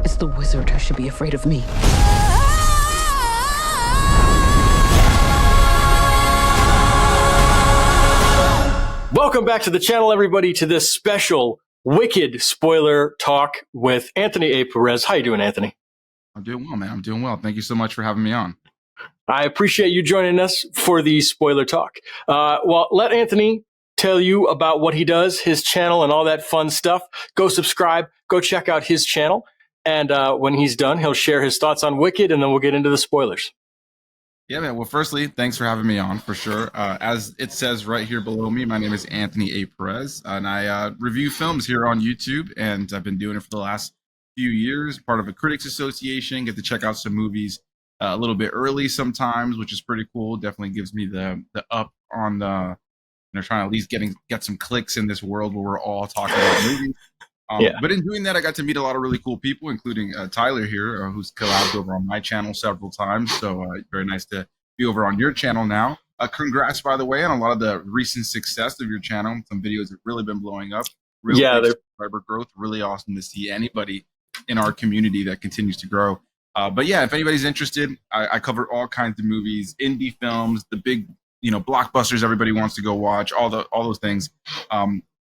It's the wizard who should be afraid of me. Welcome back to the channel, everybody, to this special Wicked spoiler talk with Anthony A. Perez. How you doing, Anthony? I'm doing well, man. I'm doing well. Thank you so much for having me on. I appreciate you joining us for the spoiler talk. Well, let Anthony tell you about what he does, his channel, and all that fun stuff. Go subscribe. Go check out his channel. And when he's done, he'll share his thoughts on Wicked, and then we'll get into the spoilers. Yeah, man. Well, firstly, thanks for having me on, for sure. As it says right here below me, my name is Anthony A. Perez, and I review films here on YouTube, and I've been doing it for the last few years, part of a Critics Association, get to check out some movies a little bit early sometimes, which is pretty cool. Definitely gives me the up on the, trying to at least get some clicks in this world where we're all talking about movies. But in doing that, I got to meet a lot of really cool people, including Tyler here, who's collabed over on my channel several times. So very nice to be over on your channel now. Congrats, by the way, on a lot of the recent success of your channel. Some videos have really been blowing up. Really big subscriber growth. Really awesome to see anybody in our community that continues to grow. But yeah, if anybody's interested, I cover all kinds of movies, indie films, the big, blockbusters everybody wants to go watch, all those things.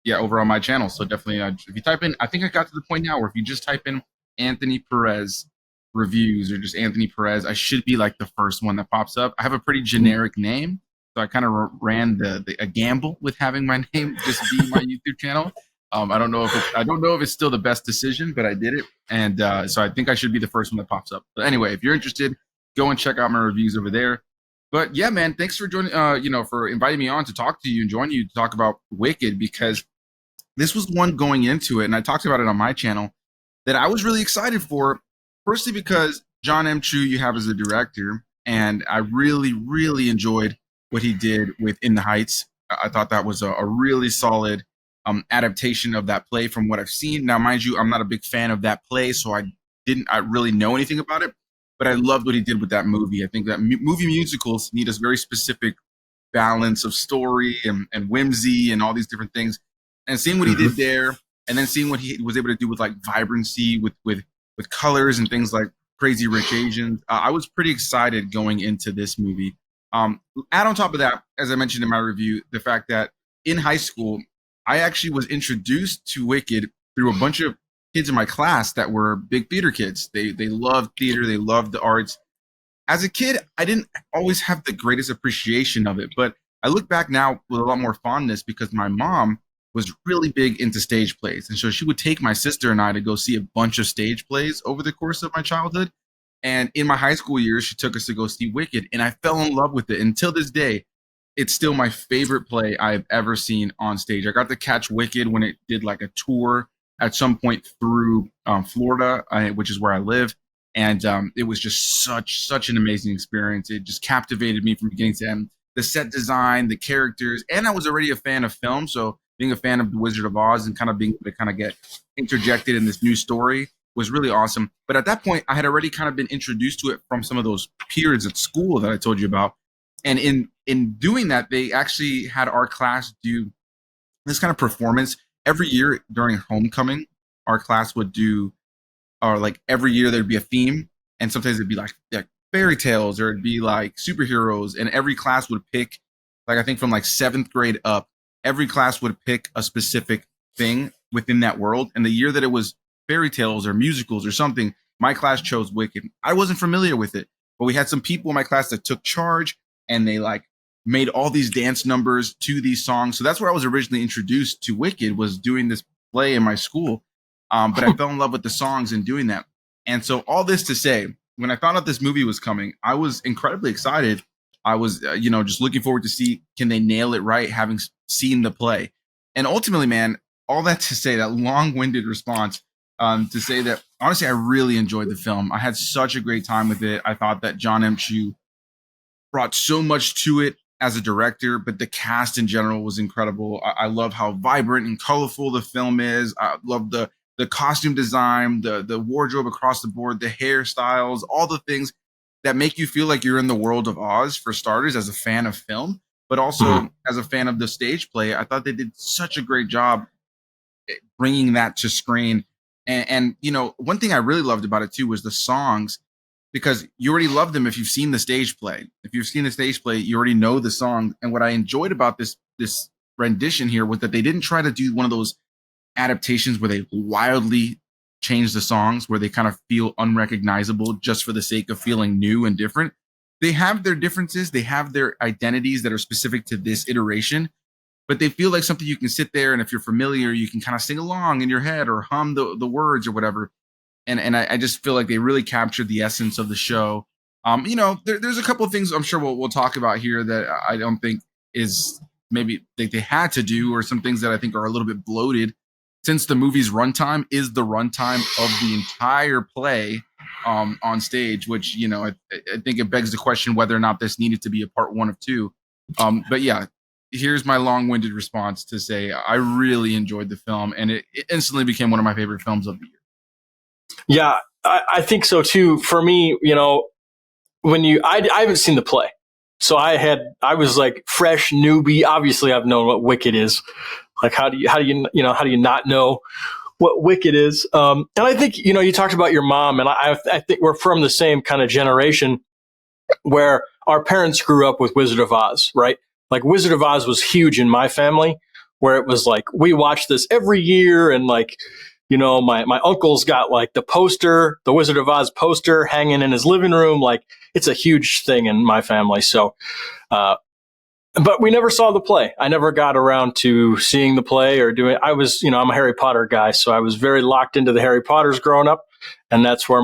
Yeah, over on my channel. So definitely, if you type in, I think I got to the point now where if you just type in Anthony Perez reviews or just Anthony Perez, I should be like the first one that pops up. I have a pretty generic name, so I kind of ran a gamble with having my name just be my YouTube channel. I don't know if it's still the best decision, but I did it, and so I think I should be the first one that pops up. But anyway, if you're interested, go and check out my reviews over there. But yeah, man, thanks for joining. For inviting me on to talk to you and join you to talk about Wicked, because this was one going into it, and I talked about it on my channel, that I was really excited for. Firstly, because John M. Chu you have as a director, and I really, really enjoyed what he did with In the Heights. I thought that was a really solid adaptation of that play from what I've seen. Now, mind you, I'm not a big fan of that play, so I didn't really know anything about it, but I loved what he did with that movie. I think that movie musicals need a very specific balance of story and whimsy and all these different things. And seeing what he did there, and then seeing what he was able to do with like vibrancy, with colors and things like Crazy Rich Asians, I was pretty excited going into this movie. Add on top of that, as I mentioned in my review, the fact that in high school, I actually was introduced to Wicked through a bunch of kids in my class that were big theater kids. They loved theater, they loved the arts. As a kid, I didn't always have the greatest appreciation of it, but I look back now with a lot more fondness because my mom was really big into stage plays. And so she would take my sister and I to go see a bunch of stage plays over the course of my childhood. And in my high school years, she took us to go see Wicked, and I fell in love with it. Until this day, it's still my favorite play I've ever seen on stage. I got to catch Wicked when it did like a tour at some point through Florida, which is where I live. And it was just such an amazing experience. It just captivated me from beginning to end. The set design, the characters, and I was already a fan of film. So being a fan of The Wizard of Oz and kind of being able to kind of get interjected in this new story was really awesome. But at that point, I had already kind of been introduced to it from some of those periods at school that I told you about. And in doing that, they actually had our class do this kind of performance every year during homecoming. Our class would do, or like every year there'd be a theme, and sometimes it'd be like fairy tales, or it'd be like superheroes, and every class would pick, like I think from like 7th grade up, every class would pick a specific thing within that world. And the year that it was fairy tales or musicals or something, my class chose Wicked. I wasn't familiar with it, but we had some people in my class that took charge, and they like made all these dance numbers to these songs. So that's where I was originally introduced to Wicked, was doing this play in my school. But I fell in love with the songs and doing that. And so all this to say, when I found out this movie was coming, I was incredibly excited. I was, just looking forward to see, can they nail it right, having seen the play. And ultimately, man, all that to say, that long-winded response, to say that, honestly, I really enjoyed the film. I had such a great time with it. I thought that John M. Chu brought so much to it as a director, but the cast in general was incredible. I love how vibrant and colorful the film is. I love the costume design, the wardrobe across the board, the hairstyles, all the things that make you feel like you're in the world of Oz, for starters, as a fan of film, but also as a fan of the stage play. I thought they did such a great job bringing that to screen And you know, one thing I really loved about it too was the songs, because you already love them if you've seen the stage play. If you've seen the stage play, you already know the song. And what I enjoyed about this rendition here was that they didn't try to do one of those adaptations where they wildly change the songs, where they kind of feel unrecognizable just for the sake of feeling new and different. They have their differences, they have their identities that are specific to this iteration, but they feel like something you can sit there, and if you're familiar, you can kind of sing along in your head or hum the words or whatever. And I just feel like they really captured the essence of the show. You know, there's a couple of things I'm sure we'll talk about here that I don't think is maybe they had to do, or some things that I think are a little bit bloated, since the movie's runtime is the runtime of the entire play on stage, which, you know, I think it begs the question whether or not this needed to be a part one of two. But yeah, here's my long-winded response to say I really enjoyed the film, and it instantly became one of my favorite films of the year. Yeah, I think so too. For me, you know, I haven't seen the play, so I was like fresh newbie. Obviously, I've known what Wicked is. Like, how do you not know what Wicked is? And I think, you know, you talked about your mom, and I think we're from the same kind of generation where our parents grew up with Wizard of Oz, right? Like, Wizard of Oz was huge in my family, where it was like we watched this every year, and like, you know, my uncle's got like the Wizard of Oz poster hanging in his living room. Like, it's a huge thing in my family. So, but we never saw the play. I never got around to seeing the play or doing. I'm a Harry Potter guy, so I was very locked into the Harry Potters growing up, and that's where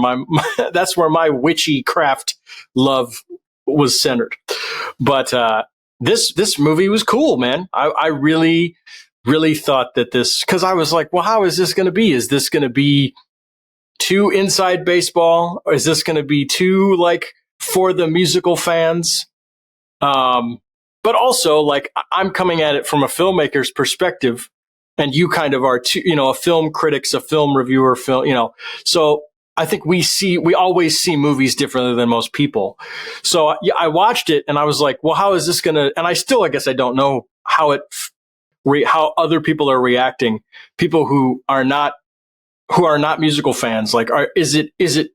that's where my witchy craft love was centered. But this movie was cool, man. I really thought that this, because I was like, well, how is this going to be? Is this going to be too inside baseball, or is this going to be too like for the musical fans? But also, like, I'm coming at it from a filmmaker's perspective, and you kind of are too, you know, a film critic's a film reviewer, you know. So I think we always see movies differently than most people. So I watched it and I was like, well, how is this going to, and I guess I don't know how how other people are reacting. People who are not musical fans, like, is it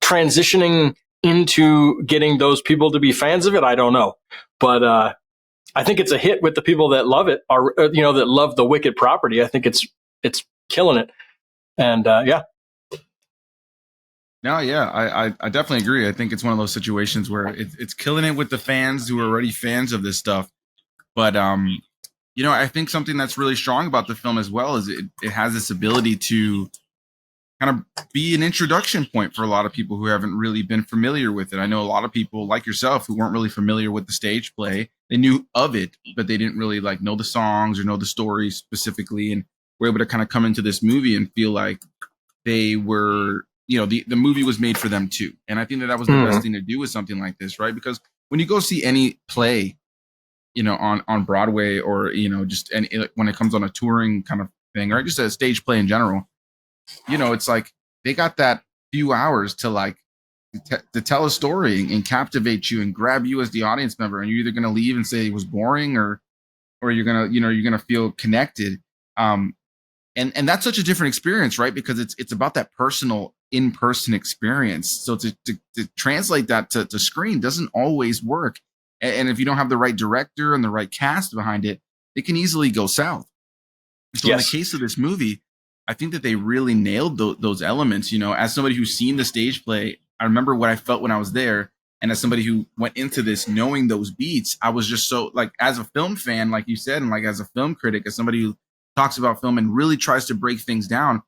transitioning into getting those people to be fans of it? I don't know. But I think it's a hit with the people that love it, or you know, that love the Wicked property. I think it's killing it, and yeah. No, yeah, I definitely agree. I think it's one of those situations where it's killing it with the fans who are already fans of this stuff. But you know, I think something that's really strong about the film as well is it has this ability to kind of be an introduction point for a lot of people who haven't really been familiar with it. I know a lot of people like yourself who weren't really familiar with the stage play. They knew of it, but they didn't really like know the songs or know the story specifically, and were able to kind of come into this movie and feel like they were, you know, the movie was made for them too. And I think that was the best thing to do with something like this, right? Because when you go see any play, you know, on Broadway, or, you know, just when it comes on a touring kind of thing, or just a stage play in general, you know, it's like they got that few hours to like to tell a story and captivate you and grab you as the audience member, and you're either going to leave and say it was boring, or you're going to, you know, you're going to feel connected. And that's such a different experience, right? Because it's about that personal in-person experience. So to translate that to screen doesn't always work. And if you don't have the right director and the right cast behind it, it can easily go south. So in the case of this movie, I think that they really nailed those elements. You know, as somebody who's seen the stage play, I remember what I felt when I was there. And as somebody who went into this knowing those beats, I was just so, like, as a film fan, like you said, and like as a film critic, as somebody who talks about film and really tries to break things down,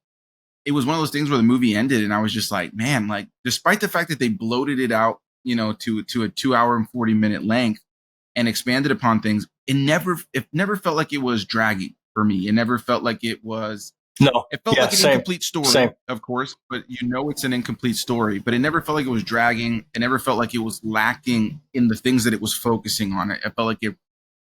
it was one of those things where the movie ended and I was just like, man, like, despite the fact that they bloated it out, you know, to a 2 hour and 40-minute length and expanded upon things, it never felt like it was dragging for me. It never felt like it was. No, it felt like an incomplete story, of course, but you know, it's an incomplete story, but it never felt like it was dragging. It never felt like it was lacking in the things that it was focusing on. It felt like it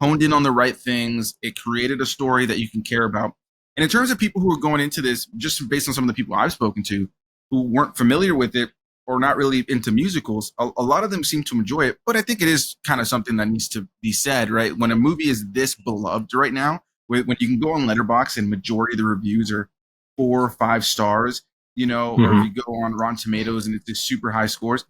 honed in on the right things. It created a story that you can care about. And in terms of people who are going into this, just based on some of the people I've spoken to who weren't familiar with it or not really into musicals, a lot of them seem to enjoy it. But I think it is kind of something that needs to be said, right? When a movie is this beloved right now, when you can go on Letterboxd and majority of the reviews are 4 or 5 stars, you know, or if you go on Rotten Tomatoes and it's just super high scores.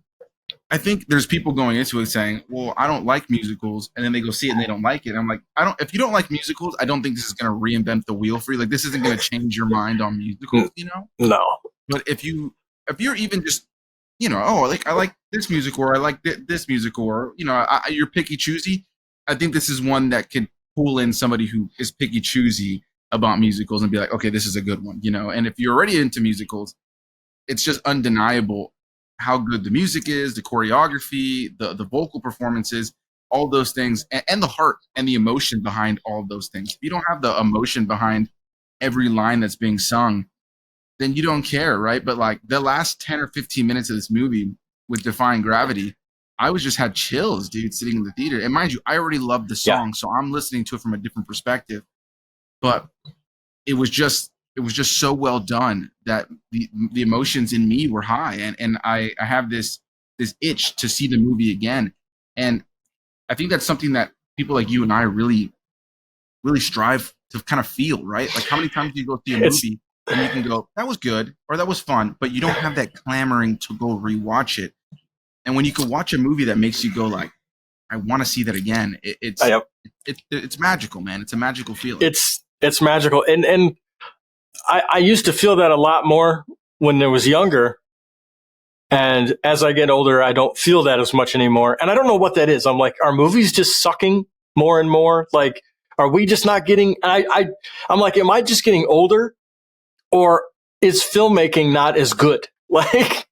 I think there's people going into it saying, well, I don't like musicals, and then they go see it and they don't like it. I'm like, if you don't like musicals, I don't think this is going to reinvent the wheel for you. Like, this isn't going to change your mind on musicals, you know? No. But if you're even just, you know, oh, I like this musical, or I like this musical, or, you know, you're picky choosy, I think this is one that could pull in somebody who is picky choosy about musicals and be like, okay, this is a good one, you know? And if you're already into musicals, it's just undeniable how good the music is, the choreography, the vocal performances, all those things, and the heart and the emotion behind all of those things. If you don't have the emotion behind every line that's being sung, then you don't care, right? But like the last 10 or 15 minutes of this movie with Defying Gravity, I was just had chills, dude, sitting in the theater. And mind you, I already loved the song, so I'm listening to it from a different perspective. But it was just so well done that the emotions in me were high, and I have this itch to see the movie again. And I think that's something that people like you and I really strive to kind of feel, right? Like, how many times do you go see a movie and you can go, that was good or that was fun, but you don't have that clamoring to go rewatch it. And when you can watch a movie that makes you go like, I want to see that again, it's magical, man. It's a magical feeling. It's magical. And I used to feel that a lot more when I was younger. And as I get older, I don't feel that as much anymore. And I don't know what that is. I'm like, are movies just sucking more and more? Like, are we just not getting, I'm like, am I just getting older, or is filmmaking not as good? Like,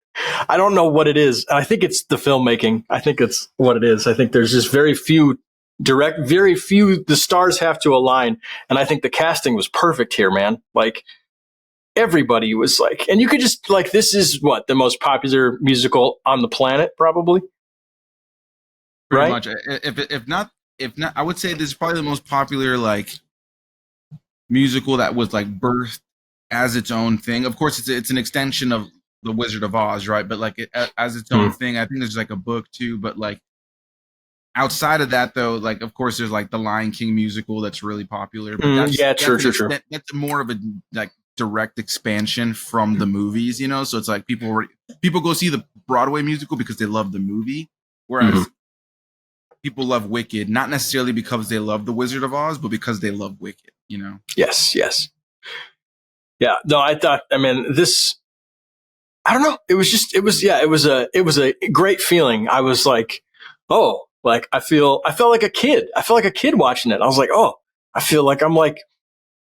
I don't know what it is. I think it's the filmmaking. I think it's what it is. I think there's just very few, the stars have to align. And I think the casting was perfect here, man. Like, everybody was like, and you could just like, this is what the most popular musical on the planet, probably. Pretty Right? much. If not, I would say this is probably the most popular like musical that was like birthed as its own thing. Of course, it's an extension of the Wizard of Oz, right? But like as its own thing. I think there's like a book too, but like outside of that, though, like of course there's like the Lion King musical that's really popular. But true. That's more of a like direct expansion from the movies, you know. So it's like people go see the Broadway musical because they love the movie, whereas people love Wicked not necessarily because they love the Wizard of Oz, but because they love Wicked, you know. Yes. Yeah. No, I thought. I mean, this. I don't know. It was a great feeling. I was like, oh, like I felt like a kid. I felt like a kid watching it. I was like, oh, I feel like I'm like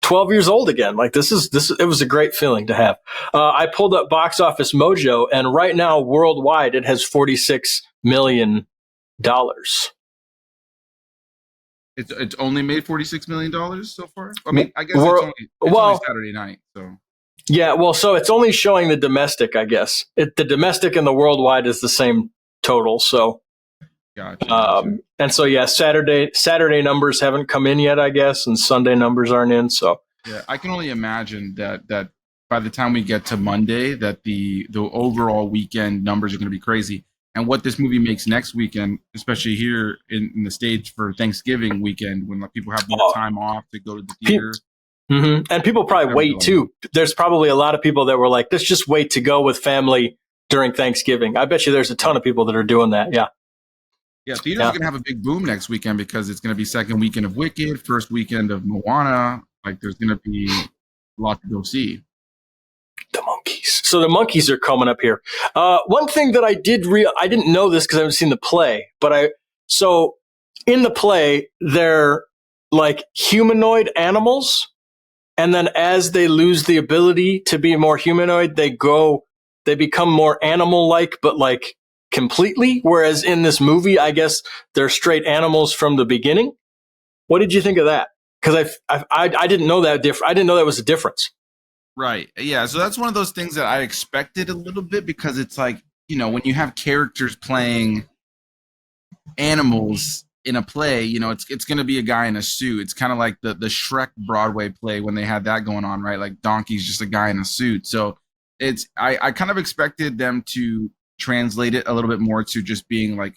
12 years old again. Like this. It was a great feeling to have. I pulled up Box Office Mojo, and right now worldwide it has $46 million. It's only made $46 million so far. I mean, I guess it's only Saturday night, so. Yeah, well, so it's only showing the domestic, I guess. The domestic and the worldwide is the same total. So, gotcha. And so yeah, Saturday numbers haven't come in yet, I guess, and Sunday numbers aren't in. So yeah, I can only imagine that by the time we get to Monday, that the overall weekend numbers are going to be crazy. And what this movie makes next weekend, especially here in the States for Thanksgiving weekend, when people have more time off to go to the theater. And people probably wait too. There's probably a lot of people that were like, let's just wait to go with family during Thanksgiving. I bet you there's a ton of people that are doing that. Yeah. Yeah, theaters are going to have a big boom next weekend because it's going to be second weekend of Wicked, first weekend of Moana. Like, there's going to be a lot to go see. The monkeys. So the monkeys are coming up here. One thing that I didn't know this because I haven't seen the play, but so in the play, they're like humanoid animals. And then as they lose the ability to be more humanoid, they become more animal-like, but like completely. Whereas in this movie, I guess they're straight animals from the beginning. What did you think of that? Because I didn't know that I didn't know that was a difference. Right. Yeah. So that's one of those things that I expected a little bit, because it's like, you know, when you have characters playing animals in a play, you know, it's going to be a guy in a suit. It's kind of like the Shrek Broadway play when they had that going on, right? Like Donkey's just a guy in a suit. So I kind of expected them to translate it a little bit more to just being like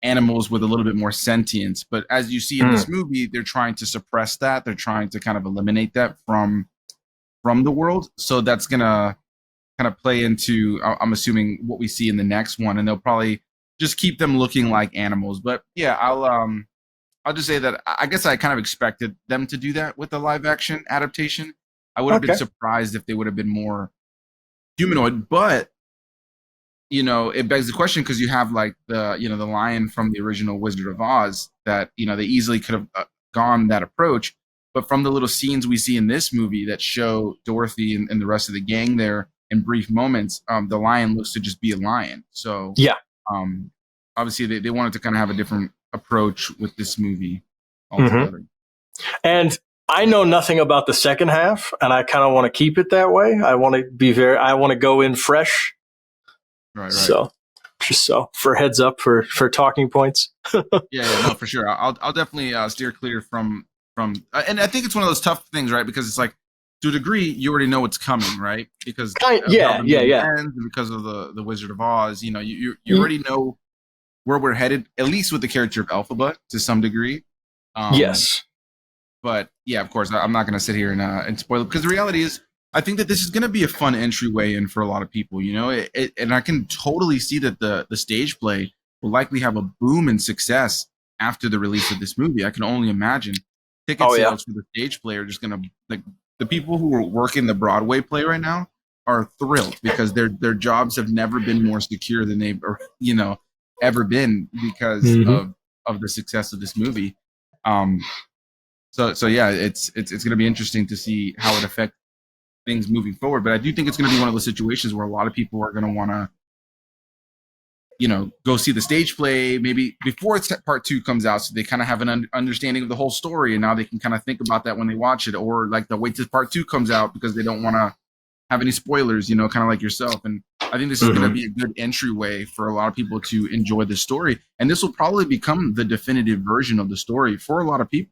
animals with a little bit more sentience. But as you see in this movie, they're trying to suppress that. They're trying to kind of eliminate that from from the world. So that's gonna kind of play into, I'm assuming, what we see in the next one, and they'll probably just keep them looking like animals. But yeah, I'll just say that I guess I kind of expected them to do that with the live action adaptation. I would have been Okay. surprised if they would have been more humanoid, but it begs the question, because you have like the lion from the original Wizard of Oz that they easily could have gone that approach. But from the little scenes we see in this movie that show Dorothy and the rest of the gang there in brief moments, the lion looks to just be a lion. So Yeah. um, obviously they wanted to kind of have a different approach with this movie Mm-hmm. altogether. And I know nothing about the second half, and I kind of want to keep it that way. I want to go in fresh. Right. So, just so for heads up for talking points. Yeah, no, for sure. I'll definitely steer clear from and I think it's one of those tough things, right? Because it's like, to a degree, you already know what's coming, right? Because of how the movie ends, and because of the Wizard of Oz, you already know where we're headed, at least with the character of Elphaba to some degree. Yes. But yeah, of course, I'm not going to sit here and spoil it, because the reality is, I think that this is going to be a fun entryway in for a lot of people. And I can totally see that the stage play will likely have a boom in success after the release of this movie. I can only imagine ticket sales for the stage play are just going to, like, the people who are working the Broadway play right now are thrilled, because their jobs have never been more secure than they've ever been, because of the success of this movie. So yeah, it's going to be interesting to see how it affects things moving forward. But I do think it's going to be one of those situations where a lot of people are going to want to, go see the stage play maybe before part 2 comes out, so they kind of have an understanding of the whole story, and now they can kind of think about that when they watch it, or like they'll wait till part 2 comes out because they don't want to have any spoilers, kind of like yourself. And I think this is going to be a good entryway for a lot of people to enjoy the story, and this will probably become the definitive version of the story for a lot of people.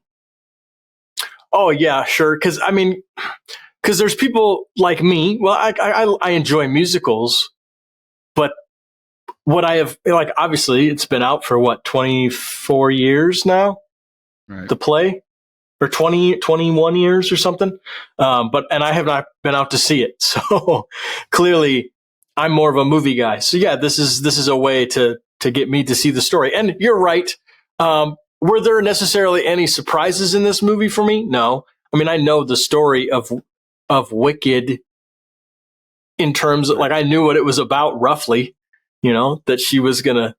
Oh yeah, sure. Because there's people like me. Well, I enjoy musicals, but what I have, like, obviously it's been out for 24 years now, right? The play, or 21 years or something. And I have not been out to see it. So clearly I'm more of a movie guy. So yeah, this is a way to get me to see the story. And you're right. Were there necessarily any surprises in this movie for me? No. I mean, I know the story of Wicked in terms of, like, I knew what it was about roughly, that she was going to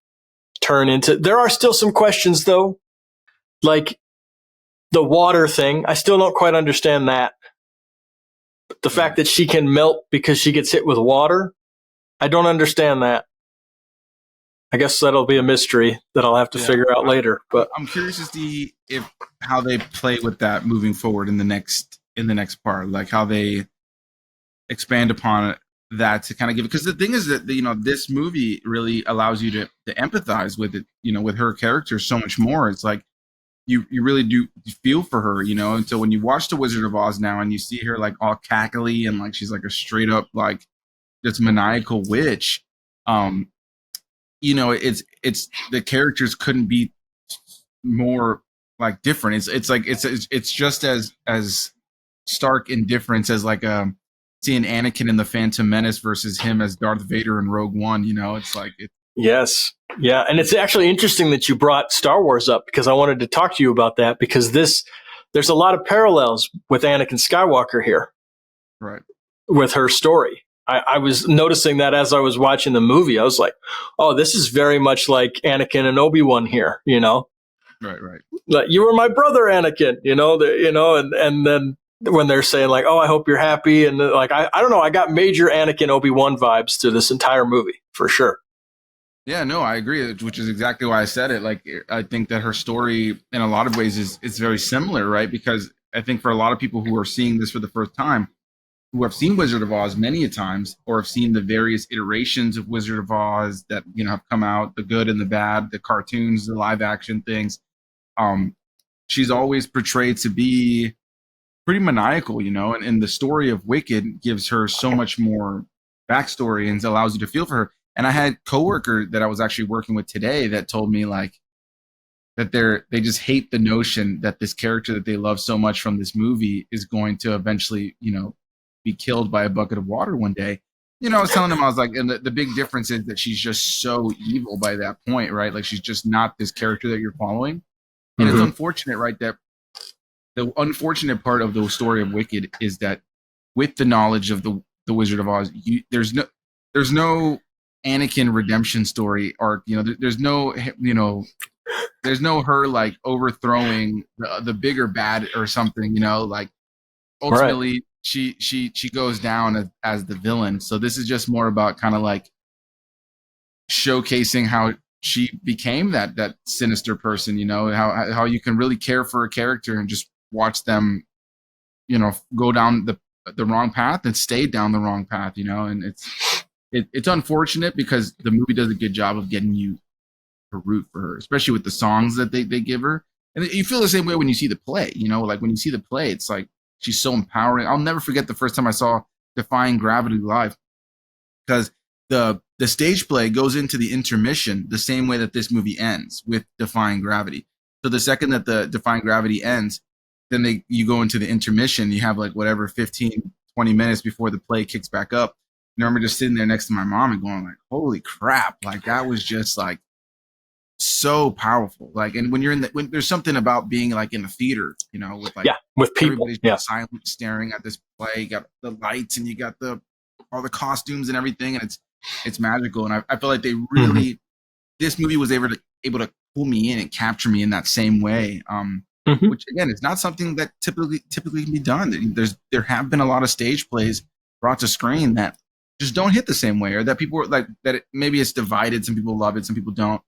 turn into. There are still some questions though, like the water thing. I still don't quite understand that. The fact that she can melt because she gets hit with water, I don't understand that. I guess that'll be a mystery that I'll have to figure out later. But I'm curious to see how they play with that moving forward in the next part, like how they expand upon it, that to kind of give it. Because the thing is that this movie really allows you to empathize with it, with her character so much more. It's like you really do feel for her, and so when you watch The Wizard of Oz now and you see her like all cackly and like she's like a straight up like this maniacal witch, it's the characters couldn't be more like different. It's just as stark in difference as like seeing Anakin in the Phantom Menace versus him as Darth Vader in Rogue One. It's like yes, yeah, and it's actually interesting that you brought Star Wars up, because I wanted to talk to you about that, because there's a lot of parallels with Anakin Skywalker here, right, with her story. I was noticing that as I was watching the movie. I was like, oh, this is very much like Anakin and Obi-Wan here, right. Like, you were my brother, Anakin, and then when they're saying like, oh, I hope you're happy. And like, I don't know, I got major Anakin Obi-Wan vibes to this entire movie for sure. Yeah, no, I agree, which is exactly why I said it. Like, I think that her story in a lot of ways is very similar, right? Because I think for a lot of people who are seeing this for the first time, who have seen Wizard of Oz many a times, or have seen the various iterations of Wizard of Oz that have come out, the good and the bad, the cartoons, the live action things, she's always portrayed to be pretty maniacal, and the story of Wicked gives her so much more backstory and allows you to feel for her. And I had a coworker that I was actually working with today that told me like that they just hate the notion that this character that they love so much from this movie is going to eventually, be killed by a bucket of water one day. You know, I was telling him, I was like, and the big difference is that she's just so evil by that point, right? Like she's just not this character that you're following. And it's unfortunate, right? That the unfortunate part of the story of Wicked is that with the knowledge of the Wizard of Oz, there's no Anakin redemption story arc. You know, there's no, you know, there's no her like overthrowing the bigger bad or something. You know, like ultimately she goes down as the villain. So this is just more about kind of like showcasing how she became that sinister person. You know, how you can really care for a character and just watch them, you know, go down the wrong path and stay down the wrong path. You know, and it's unfortunate because the movie does a good job of getting you to root for her, especially with the songs that they give her. And you feel the same way when you see the play. You know, like when you see the play, it's like she's so empowering. I'll never forget the first time I saw Defying Gravity live, because the stage play goes into the intermission the same way that this movie ends, with Defying Gravity. So the second that the Defying Gravity ends, then you go into the intermission. You have like whatever 15, 20 minutes before the play kicks back up. And I remember just sitting there next to my mom and going like, holy crap, like that was just like so powerful. Like, and when there's something about being like in a theater, you know, with like with people, everybody's just silent staring at this play. You got the lights and you got all the costumes and everything, and it's magical. And I feel like they really this movie was able to pull me in and capture me in that same way. Which again is not something that typically can be done. There have been a lot of stage plays brought to screen that just don't hit the same way, or that people are like that. Maybe it's divided. Some people love it, some people don't.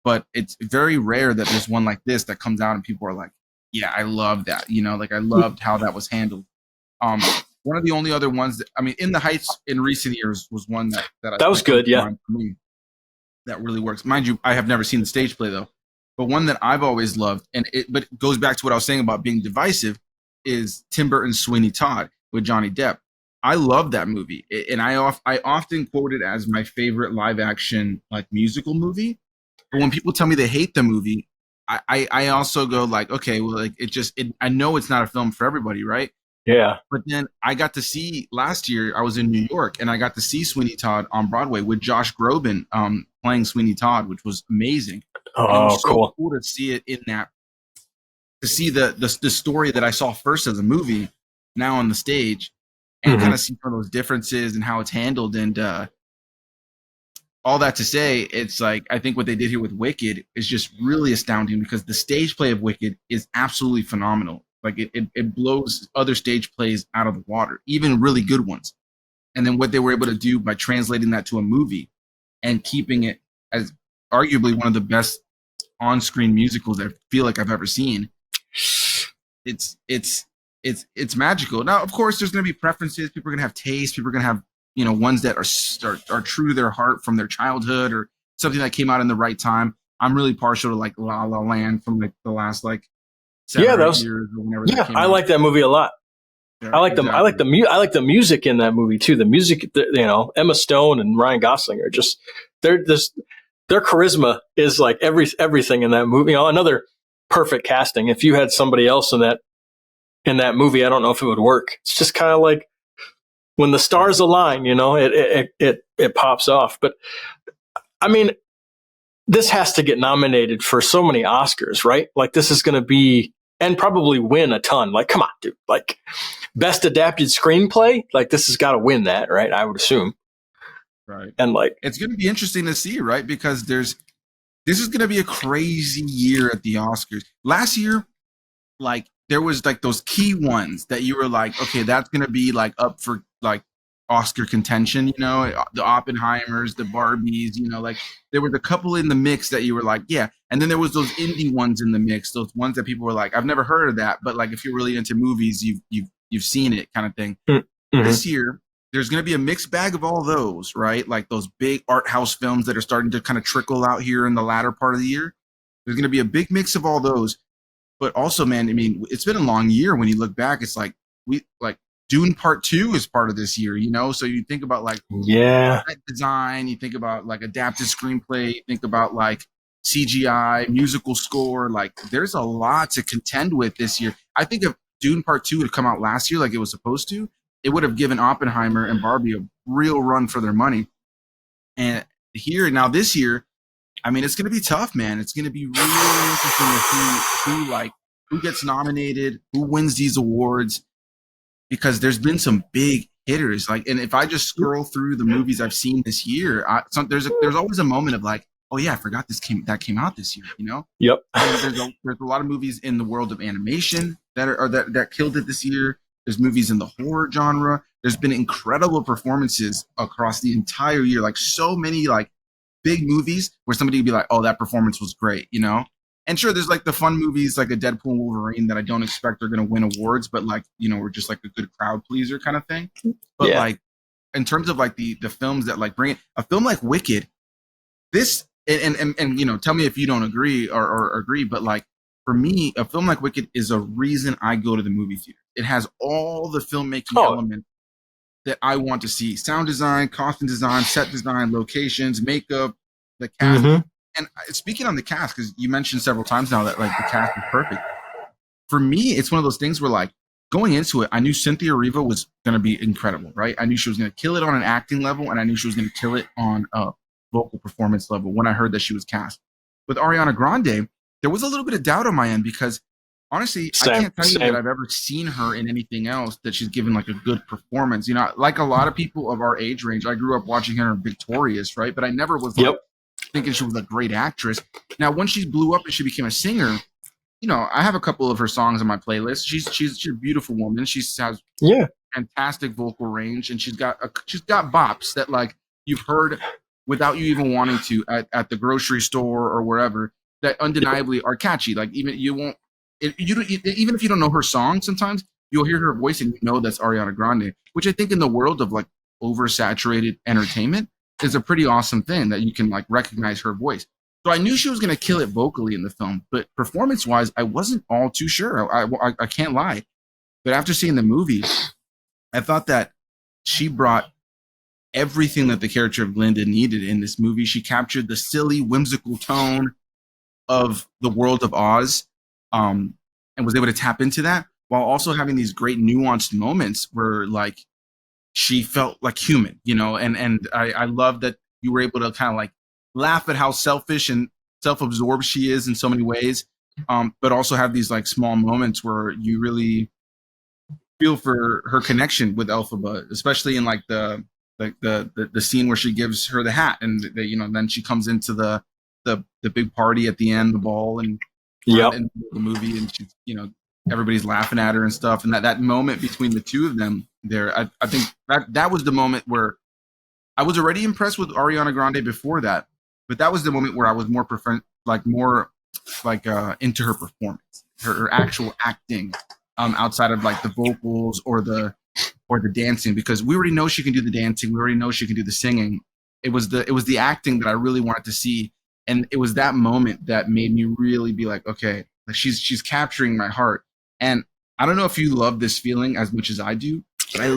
But it's very rare that there's one like this that comes out and people are like, yeah, I love that. You know, like I loved how that was handled. One of the only other ones that, I mean, In the Heights in recent years was one that was good. Yeah. For me, that really works. Mind you, I have never seen the stage play though, but one that I've always loved, but it goes back to what I was saying about being divisive, is Tim Burton's Sweeney Todd with Johnny Depp. I love that movie. And I often quote it as my favorite live action, like musical movie. But when people tell me they hate the movie, I also go like, okay, well, like I know it's not a film for everybody, right? Yeah. But then I got to see last year, I was in New York and I got to see Sweeney Todd on Broadway with Josh Groban playing Sweeney Todd, which was amazing. Oh, and it was so cool to see it in that, to see the story that I saw first as a movie now on the stage, and kind of see some of those differences and how it's handled. And all that to say, it's like, I think what they did here with Wicked is just really astounding, because the stage play of Wicked is absolutely phenomenal. Like it blows other stage plays out of the water, even really good ones. And then what they were able to do by translating that to a movie and keeping it as arguably one of the best on-screen musicals I feel like I've ever seen. It's magical. Now, of course, there's going to be preferences. People are going to have taste. People are going to have, you know, ones that are true to their heart from their childhood, or something that came out in the right time. I'm really partial to like La La Land from like the last like 7 or 8 years or whenever. Yeah, I like that movie a lot. Yeah, I like I like the music in that movie too. The music, you know, Emma Stone and Ryan Gosling are just their charisma is like everything in that movie. You know, another perfect casting. If you had somebody else in that movie, I don't know if it would work. It's just kind of like when the stars align, you know, it pops off. But I mean, this has to get nominated for so many Oscars, right? Like this is going to be, and probably win a ton. Like, come on, dude. Like best adapted screenplay, like this has got to win that, right? I would assume. Right. And like, it's going to be interesting to see, right? Because this is going to be a crazy year at the Oscars. Last year, like there was like those key ones that you were like, okay, that's going to be like up for like Oscar contention, you know, the Oppenheimers, the Barbies, you know, like there was a couple in the mix that you were like, yeah. And then there was those indie ones in the mix, those ones that people were like, I've never heard of that, but like if you're really into movies, you've seen it, kind of thing. This year, there's going to be a mixed bag of all those, right? Like those big art house films that are starting to kind of trickle out here in the latter part of the year. There's going to be a big mix of all those. But also, man, I mean, it's been a long year. When you look back, it's like Dune Part 2 is part of this year, you know? So you think about like set design, you think about like adapted screenplay, you think about like CGI, musical score, like there's a lot to contend with this year. I think if Dune Part 2 had come out last year like it was supposed to, it would have given Oppenheimer and Barbie a real run for their money. And here now this year, I mean, it's going to be tough, man. It's going to be really interesting to see who gets nominated, who wins these awards, because there's been some big hitters. Like, and if I just scroll through the movies I've seen this year, there's always a moment of like, oh yeah, I forgot that came out this year, you know? Yep. And there's a lot of movies in the world of animation that killed it this year. There's movies in the horror genre. There's been incredible performances across the entire year. Like so many like big movies where somebody would be like, oh, that performance was great, you know? And sure, there's like the fun movies like a Deadpool and Wolverine that I don't expect are going to win awards, but like, you know, we're just like a good crowd pleaser kind of thing. But like, in terms of like the films that like bring it, a film like Wicked, this, and you know, tell me if you don't agree or agree, but like, for me, a film like Wicked is a reason I go to the movie theater. It has all the filmmaking elements that I want to see: sound design, costume design, set design, locations, makeup, the cast. And speaking on the cast, because you mentioned several times now that like the cast is perfect. For me, it's one of those things where like going into it, I knew Cynthia Erivo was going to be incredible, right? I knew she was going to kill it on an acting level, and I knew she was going to kill it on a vocal performance level when I heard that she was cast. With Ariana Grande, there was a little bit of doubt on my end because honestly, I can't tell you that I've ever seen her in anything else that she's given like a good performance. You know, like a lot of people of our age range, I grew up watching her in Victorious, right? But I never was like thinking she was a great actress. Now, when she blew up and she became a singer, you know, I have a couple of her songs on my playlist. She's a beautiful woman. She has fantastic vocal range, and she's got bops that like you've heard without you even wanting to at the grocery store or wherever, that undeniably are catchy. Like even even if you don't know her song, sometimes you'll hear her voice and you know that's Ariana Grande, which I think in the world of like oversaturated entertainment is a pretty awesome thing that you can like recognize her voice. So I knew she was going to kill it vocally in the film, but performance wise, I wasn't all too sure. I can't lie. But after seeing the movie, I thought that she brought everything that the character of Glinda needed in this movie. She captured the silly, whimsical tone of the world of Oz, and was able to tap into that while also having these great nuanced moments where like she felt like human, you know, and I love that you were able to kind of like laugh at how selfish and self-absorbed she is in so many ways, but also have these like small moments where you really feel for her connection with Elphaba, especially in like the scene where she gives her the hat, and you know, then she comes into the big party at the end, the ball, and in the movie, and she's, you know, everybody's laughing at her and stuff, and that moment between the two of them there, I think that was the moment where I was already impressed with Ariana Grande before that, but that was the moment where I was more into her performance, her actual acting, outside of like the vocals or the dancing, because we already know she can do the dancing, we already know she can do the singing. It was the acting that I really wanted to see, and it was that moment that made me really be like, okay, like she's capturing my heart. And I don't know if you love this feeling as much as I do, but I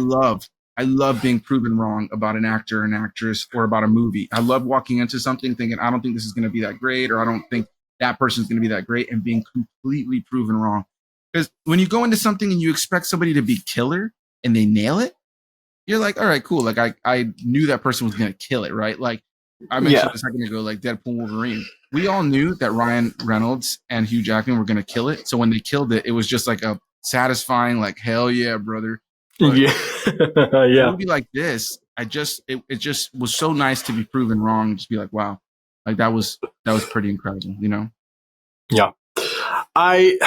love being proven wrong about an actor, an actress, or about a movie. I love walking into something thinking, I don't think this is going to be that great, or I don't think that person's going to be that great, and being completely proven wrong. Because when you go into something and you expect somebody to be killer and they nail it, you're like, all right, cool. Like I knew that person was going to kill it, right? Like I mentioned a second ago, like Deadpool and Wolverine. We all knew that Ryan Reynolds and Hugh Jackman were going to kill it. So when they killed it, it was just like a satisfying, like, hell yeah, brother. But a movie like this, it just was so nice to be proven wrong. Just be like, wow, like that was pretty incredible, you know? Yeah. I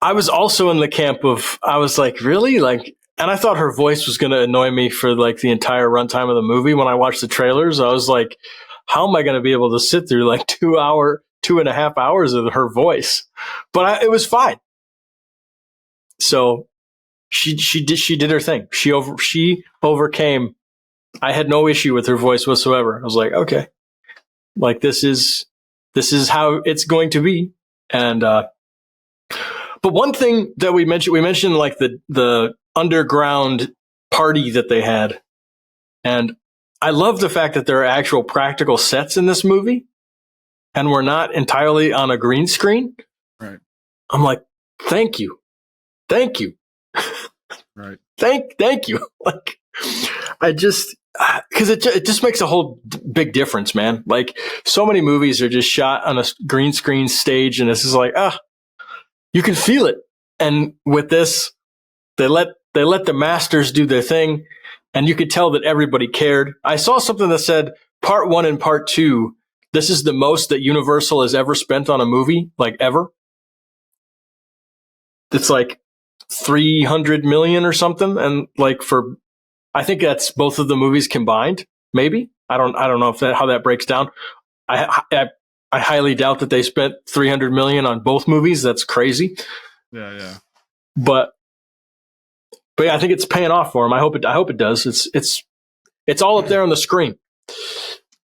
was also in the camp of, I was like, really? Like, and I thought her voice was going to annoy me for like the entire runtime of the movie. When I watched the trailers, I was like, how am I going to be able to sit through like 2.5 hours of her voice? But it was fine. So she did her thing. She overcame. I had no issue with her voice whatsoever. I was like, okay, like this is how it's going to be. And, but one thing that we mentioned like the underground party that they had. And I love the fact that there are actual practical sets in this movie and we're not entirely on a green screen. Right. I'm like, thank you. Right. Thank you. Like, I just, because it just makes a whole big difference, man. Like, so many movies are just shot on a green screen stage, and this is like, you can feel it. And with this, they let the masters do their thing, and you could tell that everybody cared. I saw something that said part 1 and part 2. This is the most that Universal has ever spent on a movie, like ever. It's like 300 million or something, and like I think that's both of the movies combined. Maybe I don't know if how that breaks down. I highly doubt that they spent 300 million on both movies. That's crazy. Yeah. But yeah, I think it's paying off for them. I hope it does. It's all up there on the screen.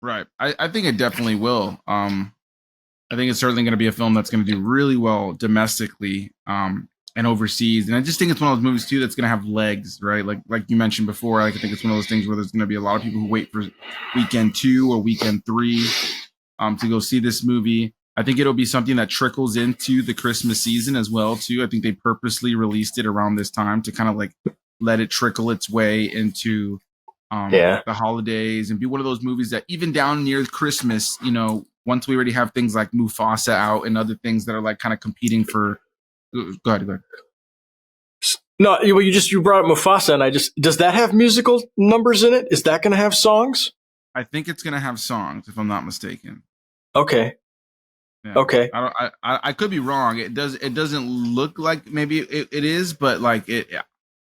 Right. I think it definitely will. I think it's certainly going to be a film that's going to do really well domestically and overseas. And I just think it's one of those movies too that's going to have legs, right? Like you mentioned before, I think it's one of those things where there's going to be a lot of people who wait for weekend 2 or weekend 3 to go see this movie. I think it'll be something that trickles into the Christmas season as well too. I think they purposely released it around this time to kind of like let it trickle its way into the holidays and be one of those movies that even down near Christmas, you know, once we already have things like Mufasa out and other things that are like kind of competing for. Go ahead. No, you brought up Mufasa, and does that have musical numbers in it? Is that going to have songs? I think it's going to have songs, if I'm not mistaken. Okay. Yeah. Okay. I could be wrong. It doesn't look like maybe it is, but like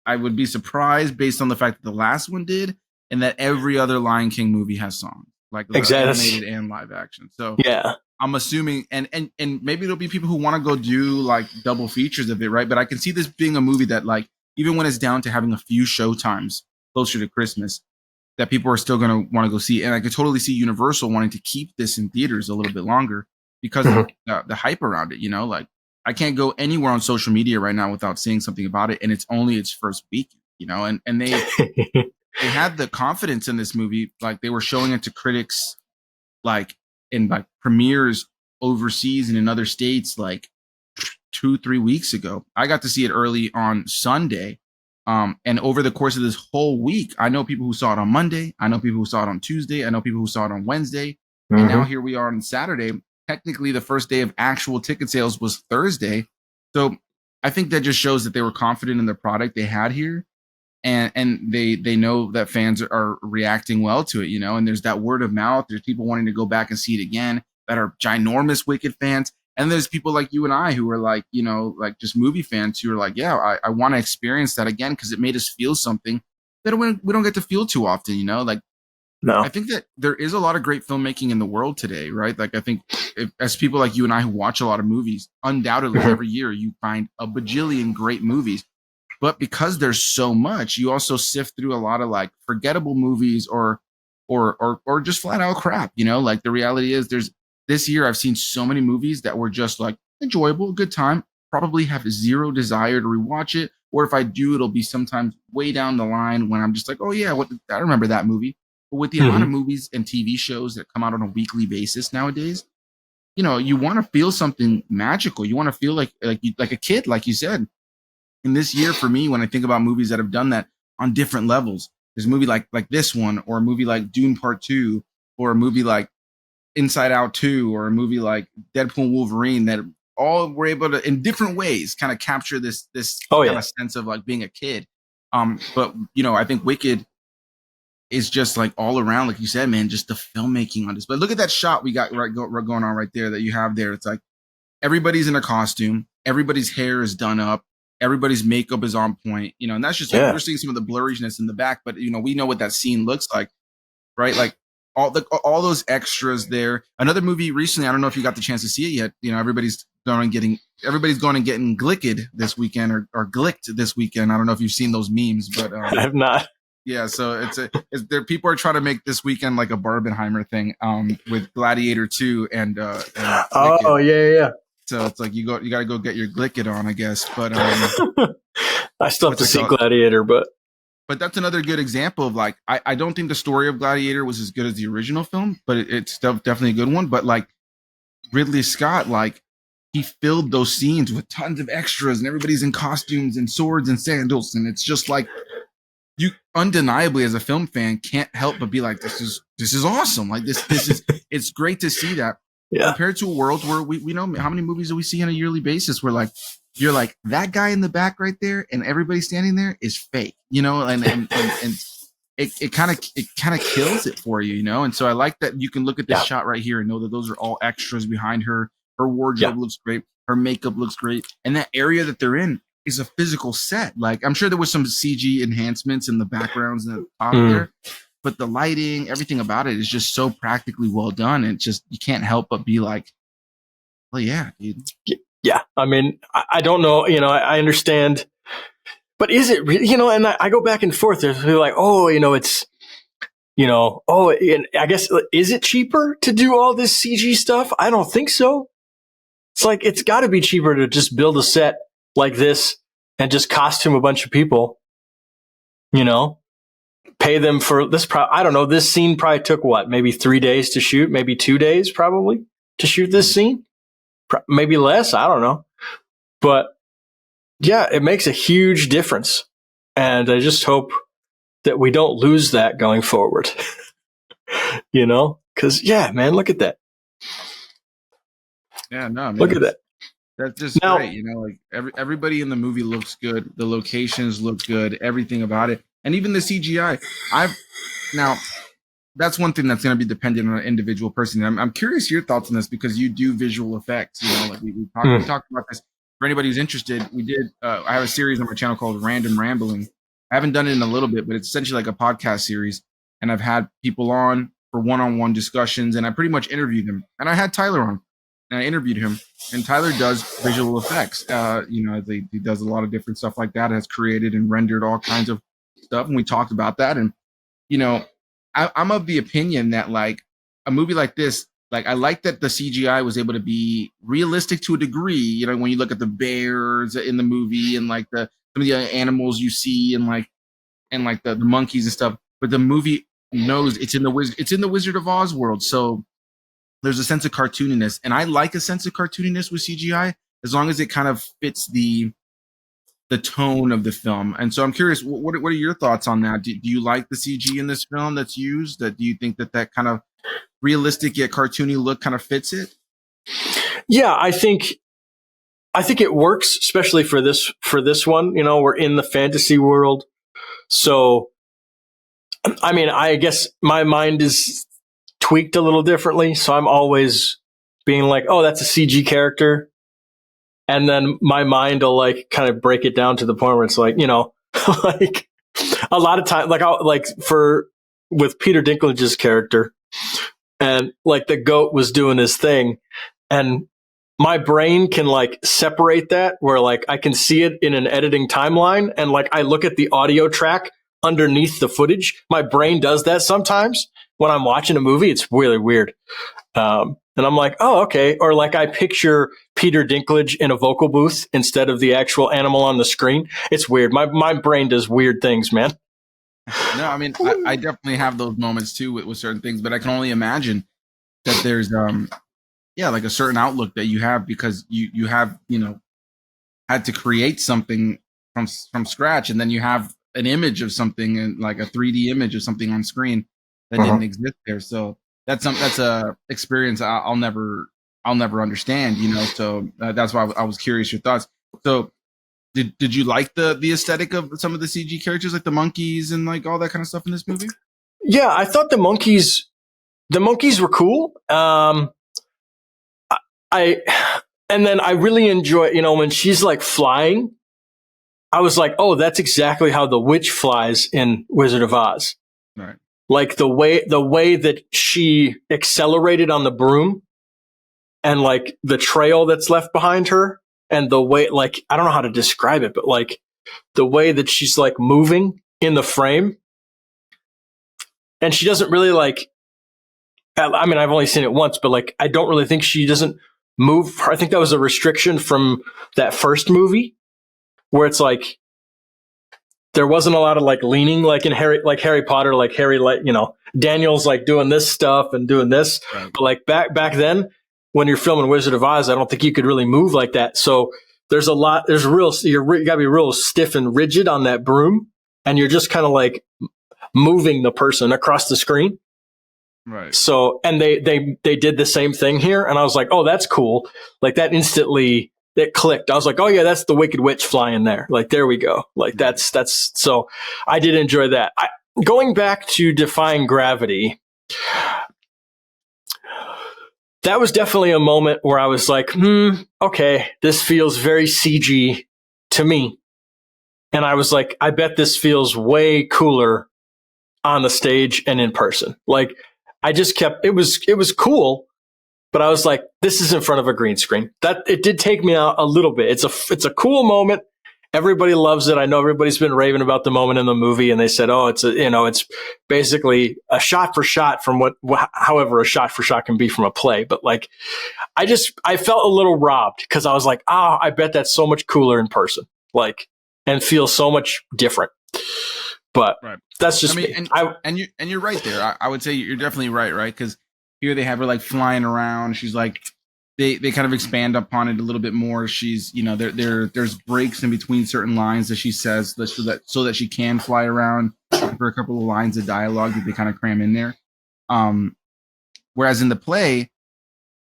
I would be surprised based on the fact that the last one did, and that every other Lion King movie has songs, like exactly. animated and live action. So yeah, I'm assuming, and maybe there'll be people who want to go do like double features of it, right? But I can see this being a movie that, like, even when it's down to having a few show times closer to Christmas, that people are still going to want to go see. And I could totally see Universal wanting to keep this in theaters a little bit longer because of the hype around it. You know, like, I can't go anywhere on social media right now without seeing something about it, and it's only its first week. You know, and they they had the confidence in this movie, like they were showing it to critics, like in like premieres overseas and in other states, like 2-3 weeks ago. I got to see it early on Sunday. And over the course of this whole week, I know people who saw it on Monday. I know people who saw it on Tuesday. I know people who saw it on Wednesday. And now here we are on Saturday. Technically, the first day of actual ticket sales was Thursday. So I think that just shows that they were confident in the product they had here. And they know that fans are reacting well to it, you know, and there's that word of mouth. There's people wanting to go back and see it again that are ginormous Wicked fans. And there's people like you and I who are like, you know, like just movie fans who are like, yeah, I want to experience that again because it made us feel something that we don't get to feel too often, you know, like. No. I think that there is a lot of great filmmaking in the world today, right? Like, I think as people like you and I who watch a lot of movies, undoubtedly every year you find a bajillion great movies. But because there's so much, you also sift through a lot of like forgettable movies or just flat out crap, you know? Like, the reality is this year I've seen so many movies that were just like enjoyable, good time, probably have zero desire to rewatch it. Or if I do, it'll be sometimes way down the line when I'm just like, oh yeah, I remember that movie. But with the amount of movies and TV shows that come out on a weekly basis nowadays, you know, you want to feel something magical. You want to feel like a kid, like you said. And this year for me, when I think about movies that have done that on different levels, there's a movie like this one, or a movie like Dune Part 2, or a movie like Inside Out 2, or a movie like Deadpool and Wolverine, that all were able to, in different ways, kind of capture this kind of sense of like being a kid. But you know, I think Wicked is just like all around, like you said, man, just the filmmaking on this. But look at that shot we got going on right there that you have there. It's like everybody's in a costume, everybody's hair is done up, everybody's makeup is on point, you know, and that's just like, we're seeing some of the blurriness in the back, but you know, we know what that scene looks like, right? Like all those extras there. Another movie recently, I don't know if you got the chance to see it yet. You know, everybody's going and getting glicked this weekend or glicked this weekend. I don't know if you've seen those memes, but I have not. Yeah, so there. People are trying to make this weekend like a Barbenheimer thing, with Gladiator 2 and oh yeah. So it's like you got to go get your Glicket on, I guess. But I still have to see Gladiator, but that's another good example of like, I don't think the story of Gladiator was as good as the original film, but it's definitely a good one. But like Ridley Scott, like he filled those scenes with tons of extras and everybody's in costumes and swords and sandals. And it's just like, you undeniably as a film fan can't help but be like, this is awesome. Like this is, it's great to see that compared to a world where we know how many movies do we see on a yearly basis where like, you're like, that guy in the back right there and everybody standing there is fake, you know, and it kind of kills it for you, you know? And so I like that you can look at this shot right here and know that those are all extras behind her. Her wardrobe looks great. Her makeup looks great. And that area that they're in is a physical set. Like, I'm sure there was some CG enhancements in the backgrounds and the top there, but the lighting, everything about it is just so practically well done. And just, you can't help but be like, well, yeah, dude. Yeah. I mean, I don't know, you know, I understand, but is it really, you know, and I go back and forth. There's people like, oh, you know, it's, you know, oh, and I guess, is it cheaper to do all this CG stuff? I don't think so. It's like, it's got to be cheaper to just build a set like this and just costume a bunch of people, you know, pay them for this. I don't know. This scene probably took what, maybe 3 days to shoot, maybe 2 days probably to shoot this scene, maybe less. I don't know. But yeah, it makes a huge difference. And I just hope that we don't lose that going forward, you know, because yeah, man, look at that. Yeah, no, I mean, look at that. That's just great, you know. Like everybody in the movie looks good. The locations look good. Everything about it, and even the CGI. Now that's one thing that's going to be dependent on an individual person. I'm curious your thoughts on this because you do visual effects. You know, like we talked about this. For anybody who's interested, we did. I have a series on my channel called Random Rambling. I haven't done it in a little bit, but it's essentially like a podcast series, and I've had people on for one-on-one discussions, and I pretty much interviewed them. And I had Tyler on. And I interviewed him, and Tyler does visual effects. You know, he does a lot of different stuff like that, has created and rendered all kinds of stuff. And we talked about that. And, you know, I'm of the opinion that like a movie like this, like I like that the CGI was able to be realistic to a degree. You know, when you look at the bears in the movie and like some of the animals you see and the monkeys and stuff, but the movie knows it's in the Wizard of Oz world. So there's a sense of cartooniness, and I like a sense of cartooniness with CGI as long as it kind of fits the tone of the film. And so I'm curious, what are your thoughts on that? Do you like the CG in this film that's used? Do you think that kind of realistic yet cartoony look kind of fits it? Yeah, I think it works, especially for this one. You know, we're in the fantasy world, so I mean, I guess my mind is tweaked a little differently. So I'm always being like, oh, that's a CG character. And then my mind will like kind of break it down to the point where it's like, you know, like a lot of time, with Peter Dinklage's character and like the goat was doing his thing. And my brain can like separate that where like I can see it in an editing timeline. And like I look at the audio track underneath the footage. My brain does that sometimes. When I'm watching a movie, it's really weird. And I'm like, oh, okay. Or like I picture Peter Dinklage in a vocal booth instead of the actual animal on the screen. It's weird. My brain does weird things, man. No, I mean, I definitely have those moments too with certain things, but I can only imagine that there's, like a certain outlook that you have because you have, you know, had to create something from scratch. And then you have an image of something and like a 3D image of something on screen that didn't exist there. So that's a experience I'll never understand, you know. So that's why I was curious your thoughts. So did you like the aesthetic of some of the CG characters, like the monkeys and like all that kind of stuff in this movie? Yeah, I thought the monkeys were cool. And then I really enjoy, you know, when she's like flying, I was like, oh, that's exactly how the witch flies in Wizard of Oz. Right. Like the way that she accelerated on the broom and like the trail that's left behind her and the way, like, I don't know how to describe it, but like the way that she's like moving in the frame and she doesn't really like, I mean, I've only seen it once, but like, I don't really think she doesn't move. I think that was a restriction from that first movie where it's like, there wasn't a lot of like leaning, like in Harry Potter, like Harry, like, you know, Daniel's like doing this stuff and doing this. Right. But like back then, when you're filming Wizard of Oz, I don't think you could really move like that. So you got to be real stiff and rigid on that broom, and you're just kind of like moving the person across the screen. Right. So, and they did the same thing here. And I was like, oh, that's cool. Like that instantly, it clicked. I was like, oh yeah, that's the Wicked Witch flying there. Like, there we go. Like that's, so I did enjoy that. Going back to Defying Gravity, that was definitely a moment where I was like, okay, this feels very CG to me. And I was like, I bet this feels way cooler on the stage and in person. Like, I just kept, it was cool, but I was like, this is in front of a green screen. That it did take me out a little bit. It's a cool moment. Everybody loves it. I know everybody's been raving about the moment in the movie, and they said, oh, it's basically a shot for shot from however a shot for shot can be from a play. But like, I felt a little robbed because I was like, I bet that's so much cooler in person, like, and feels so much different. But right. That's just me. And you're right there. I would say you're definitely right, because here they have her like flying around. She's like, they kind of expand upon it a little bit more. She's, there's breaks in between certain lines that she says so that she can fly around for a couple of lines of dialogue that they kind of cram in there. Whereas in the play,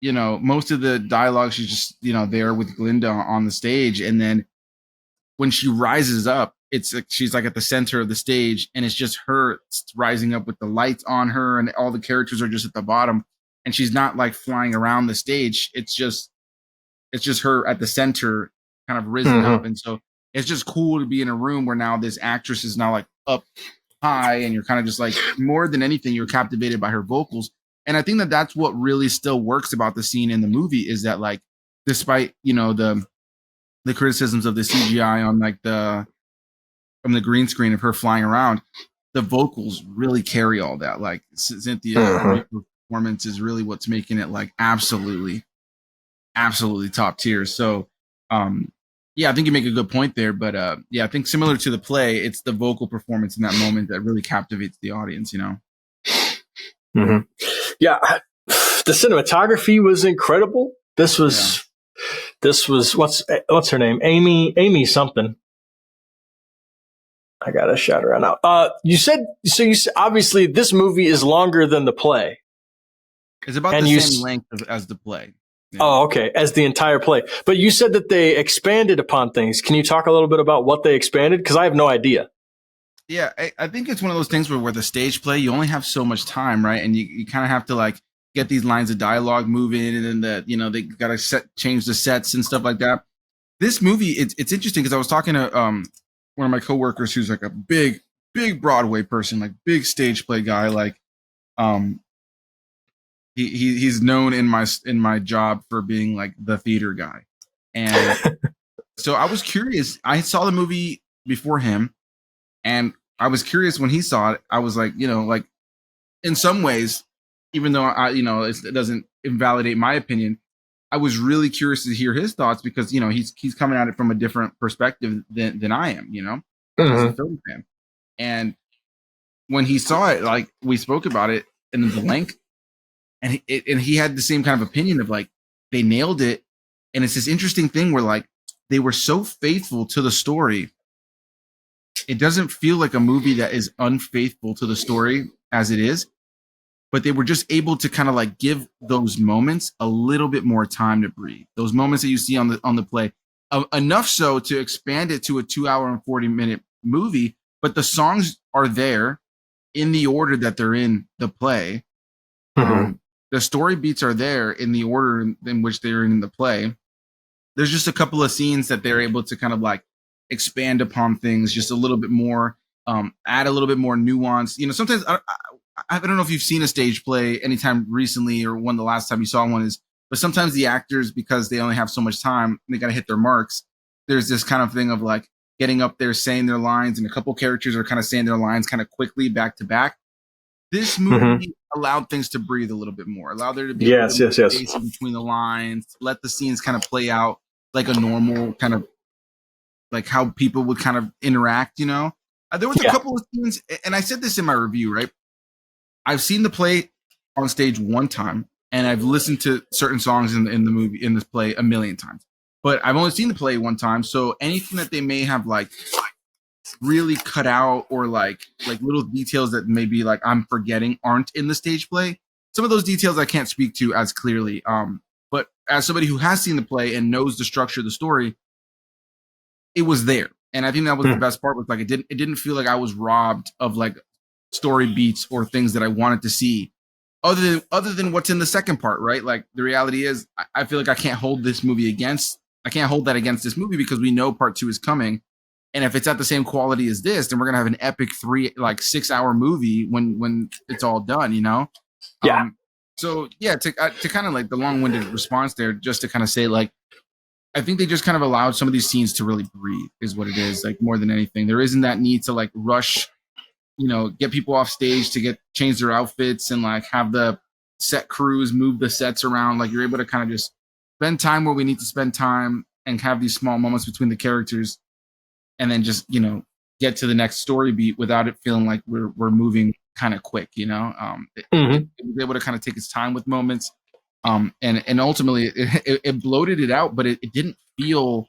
most of the dialogue, she's just, there with Glinda on the stage. And then when she rises up, it's like she's like at the center of the stage, and it's just her rising up with the lights on her, and all the characters are just at the bottom, and she's not like flying around the stage. It's just her at the center, kind of risen up. And so it's just cool to be in a room where now this actress is now like up high, and you're kind of just like, more than anything, you're captivated by her vocals. And I think that that's what really still works about the scene in the movie, is that like, despite, the criticisms of the CGI on like from the green screen of her flying around, the vocals really carry all that. Like Cynthia's performance is really what's making it like absolutely top tier. So, I think you make a good point there. But I think similar to the play, it's the vocal performance in that moment that really captivates the audience. Yeah, the cinematography was incredible. This was what's her name? Amy something. I gotta shout her out. You said obviously this movie is longer than the play. It's about the same length as the play. Yeah. Oh, okay, as the entire play. But you said that they expanded upon things. Can you talk a little bit about what they expanded? Because I have no idea. Yeah, I think it's one of those things where the stage play, you only have so much time, right? And you kind of have to like get these lines of dialogue moving, and then they got to change the sets and stuff like that. This movie, it's interesting because I was talking to one of my coworkers who's like a big Broadway person, like big stage play guy. Like, he's known in my job for being like the theater guy. And so I was curious. I saw the movie before him, and I was curious when he saw it. I was like, like in some ways, even though it doesn't invalidate my opinion, I was really curious to hear his thoughts because, he's coming at it from a different perspective than I am, as a film fan. And when he saw it, like we spoke about it and the length, and he had the same kind of opinion of like, they nailed it. And it's this interesting thing where like, they were so faithful to the story. It doesn't feel like a movie that is unfaithful to the story as it is. But they were just able to kind of like give those moments a little bit more time to breathe. Those moments that you see on the play, enough so to expand it to a 2 hour and 40-minute movie. But the songs are there in the order that they're in the play. The story beats are there in the order in which they're in the play. There's just a couple of scenes that they're able to kind of like expand upon things just a little bit more, add a little bit more nuance. Sometimes I don't know if you've seen a stage play anytime recently or when the last time you saw one is, but sometimes the actors, because they only have so much time, they got to hit their marks. There's this kind of thing of like getting up there, saying their lines, and a couple characters are kind of saying their lines kind of quickly back to back. This movie allowed things to breathe a little bit more, allowed there to be space in between the lines, let the scenes kind of play out like a normal kind of like how people would kind of interact, There was a couple of scenes, and I said this in my review, right? I've seen the play on stage one time. and I've listened to certain songs in the movie, in this play, a million times. But I've only seen the play one time, so anything that they may have like really cut out, or like little details that maybe like I'm forgetting aren't in the stage play. Some of those details I can't speak to as clearly. But as somebody who has seen the play and knows the structure of the story, it was there. And I think that was the best part, was like it didn't feel like I was robbed of like story beats or things that I wanted to see other than what's in the second part, right? Like the reality is I feel like I can't hold that against this movie, because we know part 2 is coming. And if it's at the same quality as this, then we're gonna have an epic 6 hour movie when it's all done, you know? Yeah. So yeah, to kind of like the long-winded response there, just to kind of say, like, I think they just kind of allowed some of these scenes to really breathe, is what it is. Like, more than anything, there isn't that need to like rush, you know, get people off stage to change their outfits and like have the set crews move the sets around. Like, you're able to kind of just spend time where we need to spend time and have these small moments between the characters, and then just, you know, get to the next story beat without it feeling like we're moving kind of quick, you know. It was able to kind of take its time with moments, and ultimately it bloated it out, but it didn't feel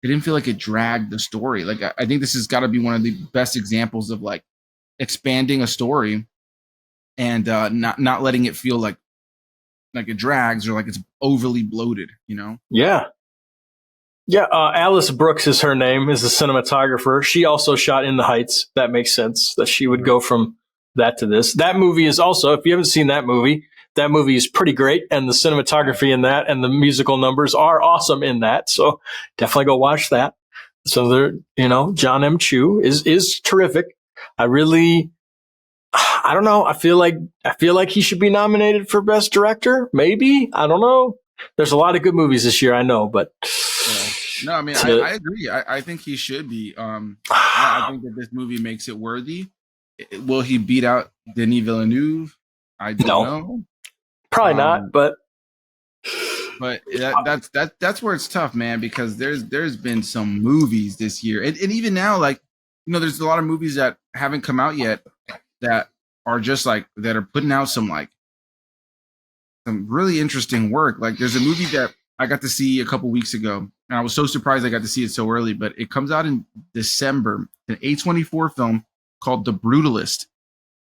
like it dragged the story. Like, I think this has got to be one of the best examples of like expanding a story and not letting it feel like it drags or like it's overly bloated, you know. Yeah, Alice Brooks is her name, is the cinematographer. She also shot In the Heights. That makes sense that she would go from that to this. That movie is also, if you haven't seen that movie is pretty great. And the cinematography in that and the musical numbers are awesome in that. So definitely go watch that. So there, you know, John M. Chu is terrific. I don't know. I feel like he should be nominated for Best Director. Maybe. I don't know. There's a lot of good movies this year, I know, but no, I mean, I agree. I think he should be. I think that this movie makes it worthy. Will he beat out Denis Villeneuve? I don't know. Probably not, but that's where it's tough, man, because there's been some movies this year, and even now, like, you know, there's a lot of movies that haven't come out yet that are just like, that are putting out some really interesting work. Like, there's a movie that I got to see a couple weeks ago, and I was so surprised I got to see it so early, but it comes out in December, an A24 film called The Brutalist,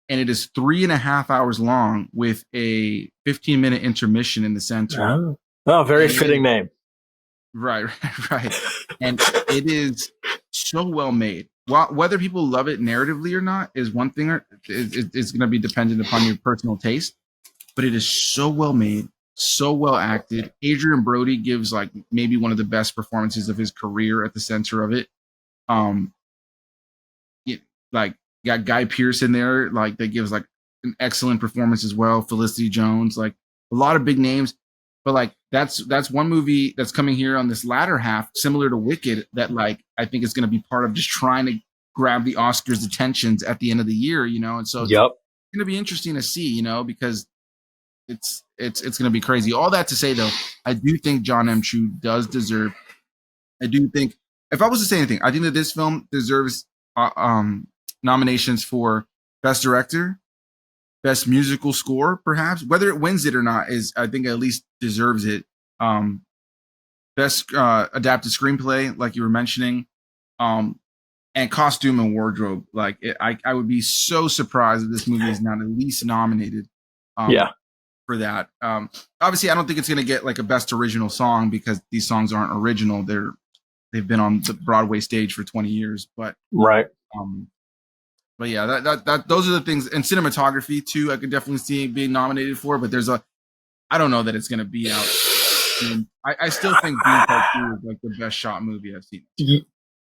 and it is 3.5 hours long with a 15-minute intermission in the center. Oh, very fitting name. Right. And it is so well made. Whether people love it narratively or not is one thing, or is going to be dependent upon your personal taste. But it is so well made, so well acted. Adrian Brody gives like maybe one of the best performances of his career at the center of it. Like, got Guy Pearce in there, like, that gives like an excellent performance as well. Felicity Jones, like a lot of big names. But like, that's one movie that's coming here on this latter half, similar to Wicked, that like I think is going to be part of just trying to grab the Oscars' attentions at the end of the year, you know. And so it's going to be interesting to see, you know, because it's going to be crazy. All that to say, though, I do think John M. Chu does deserve. I do think, if I was to say anything, I think that this film deserves nominations for Best Director, Best Musical Score, perhaps. Whether it wins it or not is, I think, at least deserves it. Best Adapted Screenplay, like you were mentioning, and Costume and Wardrobe. Like, I would be so surprised if this movie is not at least nominated. For that. Obviously, I don't think it's going to get like a Best Original Song, because these songs aren't original. They've been on the Broadway stage for 20 years. But right. But yeah, that those are the things. And cinematography too, I could definitely see being nominated for. But I don't know that it's going to be out. And I still think Dune Part 2 is like the best shot movie I've seen.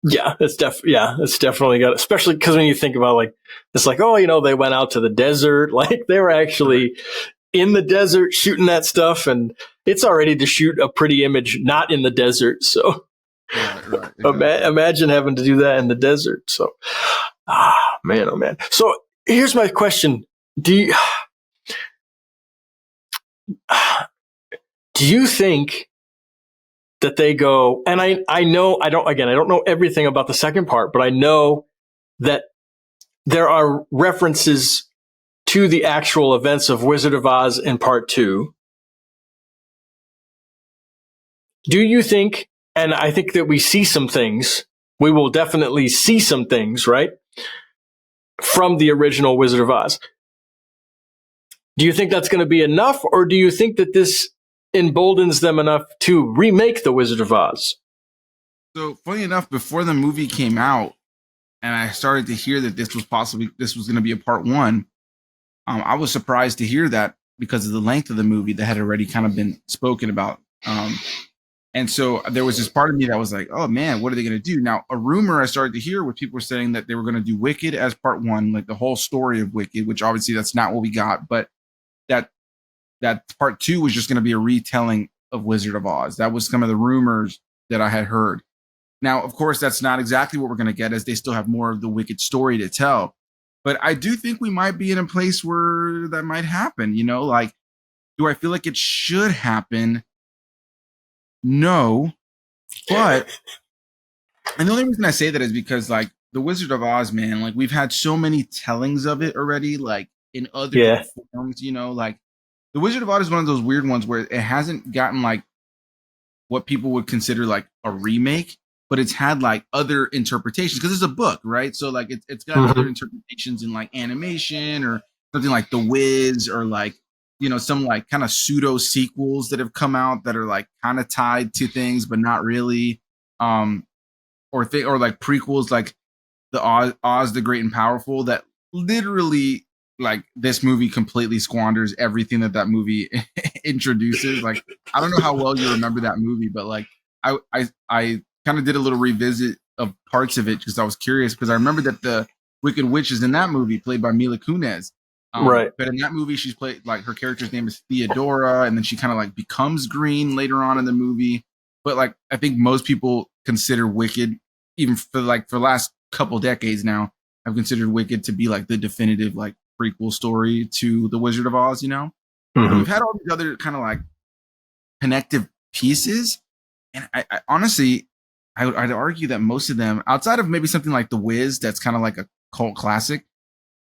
Yeah, it's definitely got, especially because when you think about, like, it's like, oh, you know, they went out to the desert, like they were actually in the desert shooting that stuff, and it's already to shoot a pretty image not in the desert. So right, exactly. Imagine having to do that in the desert. So, man, oh man. So here's my question: Do you think that they go? And I know I don't know everything about the second part, but I know that there are references to the actual events of Wizard of Oz in Part 2. do you think, and I think that we see some things, we will definitely see some things, right, from the original Wizard of Oz. Do you think that's going to be enough, or do you think that this emboldens them enough to remake the Wizard of Oz? So funny enough, before the movie came out, and I started to hear that this was going to be a part one, I was surprised to hear that because of the length of the movie that had already kind of been spoken about. And so there was this part of me that was like, oh man, what are they going to do? Now, a rumor I started to hear was people were saying that they were going to do Wicked as part one, like the whole story of Wicked, which obviously that's not what we got, but that part two was just going to be a retelling of Wizard of Oz. That was some of the rumors that I had heard. Now, of course, that's not exactly what we're going to get, as they still have more of the Wicked story to tell. But I do think we might be in a place where that might happen. You know, like, do I feel like it should happen? No. But, and the only reason I say that is because, like, the Wizard of Oz, man, like, we've had so many tellings of it already, like, in other forms, you know, like, the Wizard of Oz is one of those weird ones where it hasn't gotten, like, what people would consider, like, a remake, but it's had like other interpretations because it's a book, right? So like it's got other interpretations in like animation or something like The Wiz, or like, you know, some like kind of pseudo sequels that have come out that are like kind of tied to things but not really, or like prequels like the Oz the Great and Powerful that literally, like, this movie completely squanders everything that movie introduces. Like, I don't know how well you remember that movie, but like I kind of did a little revisit of parts of it because I was curious, because I remember that the Wicked Witch is in that movie played by Mila Kunis. Right. But in that movie, she's played, like, her character's name is Theodora, and then she kind of like becomes green later on in the movie. But like, I think most people consider Wicked, even for the last couple decades now, I've considered Wicked to be like the definitive like prequel story to the Wizard of Oz, you know? Mm-hmm. We've had all these other kind of like connective pieces. And I honestly, I'd argue that most of them, outside of maybe something like The Wiz, that's kind of like a cult classic,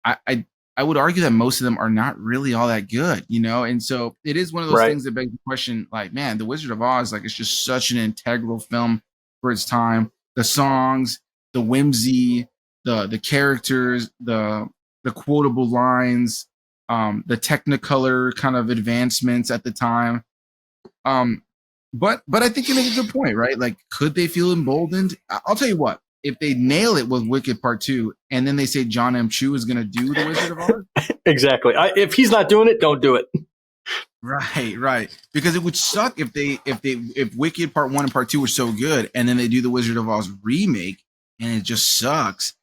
I would argue that most of them are not really all that good, you know? And so it is one of those things that begs the question, like, man, The Wizard of Oz, like, it's just such an integral film for its time. The songs, the whimsy, the characters, the quotable lines, the Technicolor kind of advancements at the time. But I think you make a good point, right? Like, could they feel emboldened? I'll tell you what, if they nail it with Wicked Part 2, and then they say John M. Chu is going to do The Wizard of Oz. Exactly. If he's not doing it, don't do it. Right. Because it would suck if Wicked Part 1 and Part 2 were so good, and then they do the Wizard of Oz remake, and it just sucks.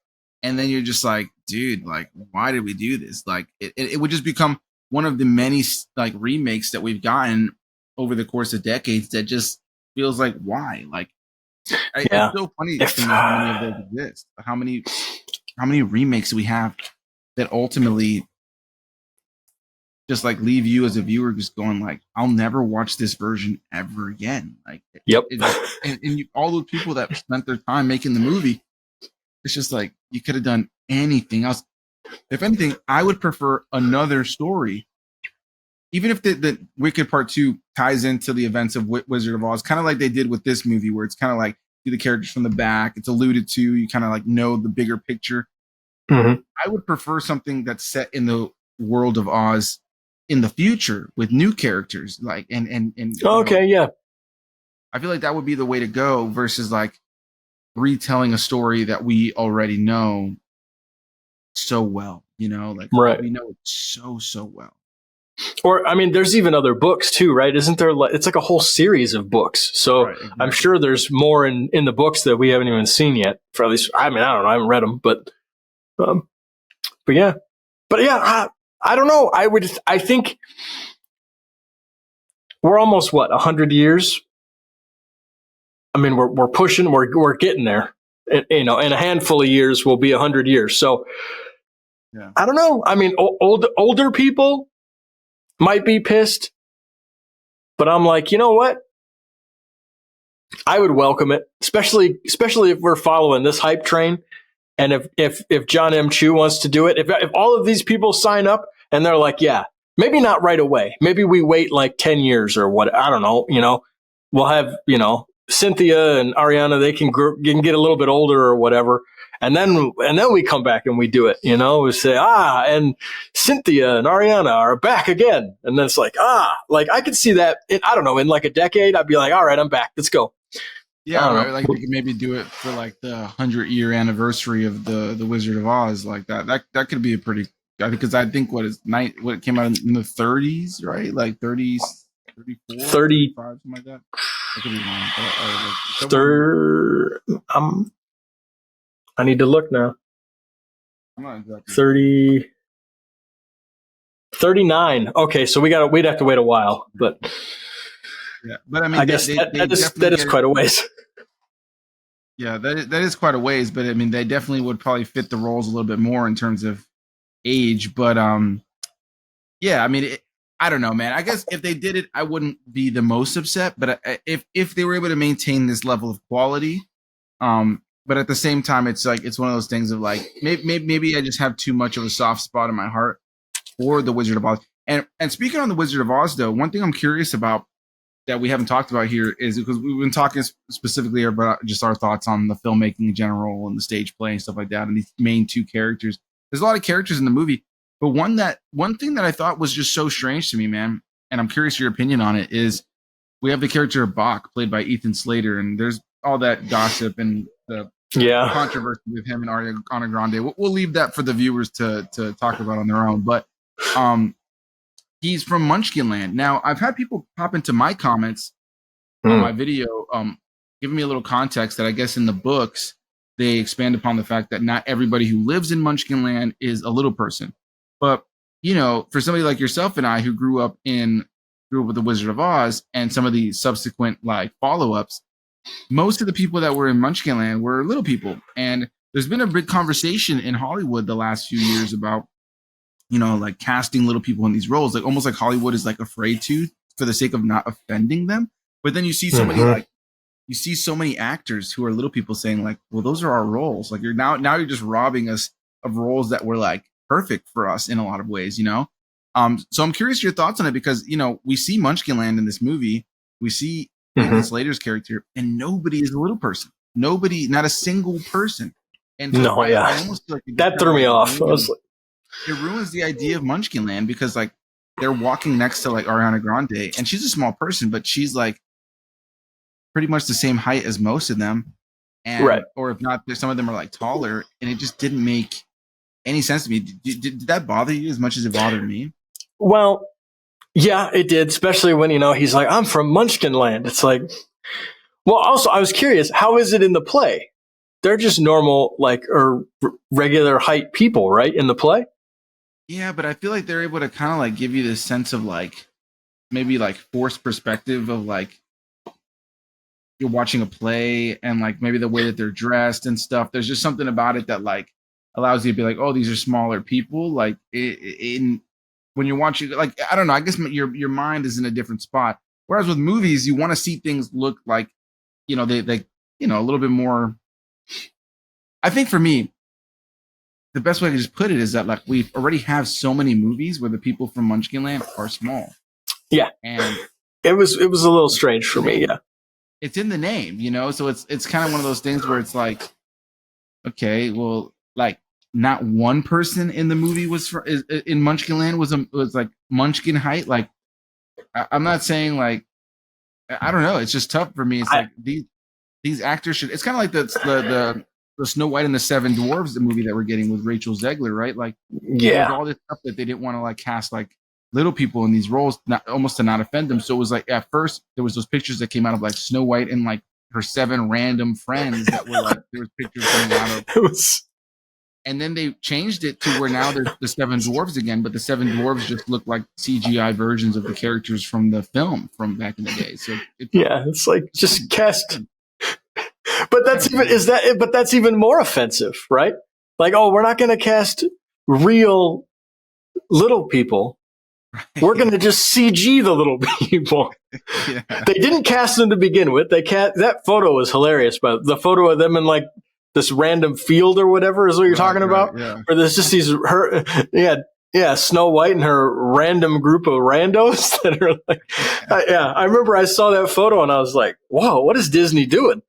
And then you're just like, dude, like, why did we do this? Like, it would just become one of the many like remakes that we've gotten over the course of decades that just feels like, why? Like, it's so funny to me how many of those exist. How many remakes we have that ultimately just like leave you as a viewer just going like, I'll never watch this version ever again. Like, and all those people that spent their time making the movie, it's just like, you could have done anything else. If anything, I would prefer another story, even if the Wicked Part 2 ties into the events of Wizard of Oz, kind of like they did with this movie, where it's kind of like see the characters from the back, it's alluded to, you kind of like know the bigger picture. Mm-hmm. I would prefer something that's set in the world of Oz in the future with new characters, like and I feel like that would be the way to go versus like retelling a story that we already know so well, you know, like we know it so well. Or, I mean, there's even other books too, right? Isn't there? It's like a whole series of books. So exactly. I'm sure there's more in the books that we haven't even seen yet. For at least, I mean, I don't know. I haven't read them, but yeah. I don't know. I think we're almost 100 years. I mean, we're pushing. We're getting there. You know, in a handful of years, we'll be 100 years. So I don't know. I mean, older people might be pissed, but I'm like, you know what? I would welcome it, especially if we're following this hype train, and if John M. Chu wants to do it, if all of these people sign up and they're like, yeah, maybe not right away, maybe we wait like 10 years or what, I don't know, you know, we'll have, Cynthia and Ariana, they can get a little bit older or whatever. And then we come back and we do it, we say, and Cynthia and Ariana are back again. And then it's like, I could see that I don't know, in like a decade, I'd be like, all right, I'm back. Let's go. Yeah, right. Like we could maybe do it for like the 100-year anniversary of the Wizard of Oz, like that. That could be a pretty, because I think what it came out in the 30s, right? Like 30s, 34, 30, 35, something like that. I could be wrong. I need to look now. I'm not exactly 30, 39. Okay, so we'd have to wait a while, but yeah. But I mean, I guess that is quite a ways. Yeah, that is quite a ways, but I mean, they definitely would probably fit the roles a little bit more in terms of age. But yeah, I mean, I don't know, man. I guess if they did it, I wouldn't be the most upset. But if they were able to maintain this level of quality, but at the same time, it's like it's one of those things of like maybe I just have too much of a soft spot in my heart for the Wizard of Oz. And speaking on the Wizard of Oz, though, one thing I'm curious about that we haven't talked about here is because we've been talking specifically about just our thoughts on the filmmaking in general and the stage play and stuff like that, and these main two characters. There's a lot of characters in the movie, but one thing that I thought was just so strange to me, man, and I'm curious your opinion on it, is we have the character of Bach, played by Ethan Slater, and there's all that gossip and the controversy with him and Ariana Grande. We'll leave that for the viewers to talk about on their own, but he's from Munchkinland. Now, I've had people pop into my comments on my video, giving me a little context that I guess in the books, they expand upon the fact that not everybody who lives in Munchkinland is a little person. But, for somebody like yourself and I who grew up with the Wizard of Oz and some of the subsequent like follow-ups, most of the people that were in Munchkinland were little people. And there's been a big conversation in Hollywood the last few years about like casting little people in these roles, like almost like Hollywood is like afraid to, for the sake of not offending them. But then you see so many actors who are little people saying like, well, those are our roles. Like you're just robbing us of roles that were like perfect for us in a lot of ways, So I'm curious your thoughts on it because, we see Munchkinland in this movie. We see Slater's character and nobody is a little person. Nobody, not a single person. And so I almost feel like that threw me off. It ruins the idea of Munchkinland because like they're walking next to like Ariana Grande and she's a small person, but she's like pretty much the same height as most of them. And, or if not, some of them are like taller, and it just didn't make any sense to me. Did that bother you as much as it bothered me? Well, yeah, it did, especially when, he's like, I'm from Munchkinland. It's like, well, also I was curious, how is it in the play? They're just normal, like, or regular height people, right? In the play? Yeah, but I feel like they're able to kind of like give you this sense of like maybe like forced perspective of like you're watching a play and like maybe the way that they're dressed and stuff. There's just something about it that like allows you to be like, oh, these are smaller people. Like when you're watching, like, I don't know, I guess your mind is in a different spot. Whereas with movies, you want to see things look like, they a little bit more. I think for me, the best way to just put it is that like we already have so many movies where the people from Munchkinland are small. Yeah, and it was a little strange for me. Yeah, it's in the name, so it's kind of one of those things where it's like, okay, well, like not one person in the movie was in Munchkinland was like Munchkin height. Like I'm not saying like I don't know. It's just tough for me. It's like these actors should. It's kind of like the Snow White and the Seven Dwarfs, the movie that we're getting with Rachel Zegler, right? Like, there's all this stuff that they didn't want to like cast like little people in these roles, almost to not offend them. So it was like at first there was those pictures that came out of like Snow White and like her 7 random friends that were like there was pictures coming out of. And then they changed it to where now there's the 7 dwarves again, but the 7 dwarves just look like CGI versions of the characters from the film from back in the day. So it's like just cast. But that's even more offensive, right? Like, oh, we're not going to cast real little people. Right. We're going to just CG the little people. Yeah. They didn't cast them to begin with. That photo was hilarious, but the photo of them in like this random field or whatever is what you're talking about. Yeah. Or there's just these Yeah, Snow White and her random group of randos that are like, I remember I saw that photo and I was like, whoa, what is Disney doing?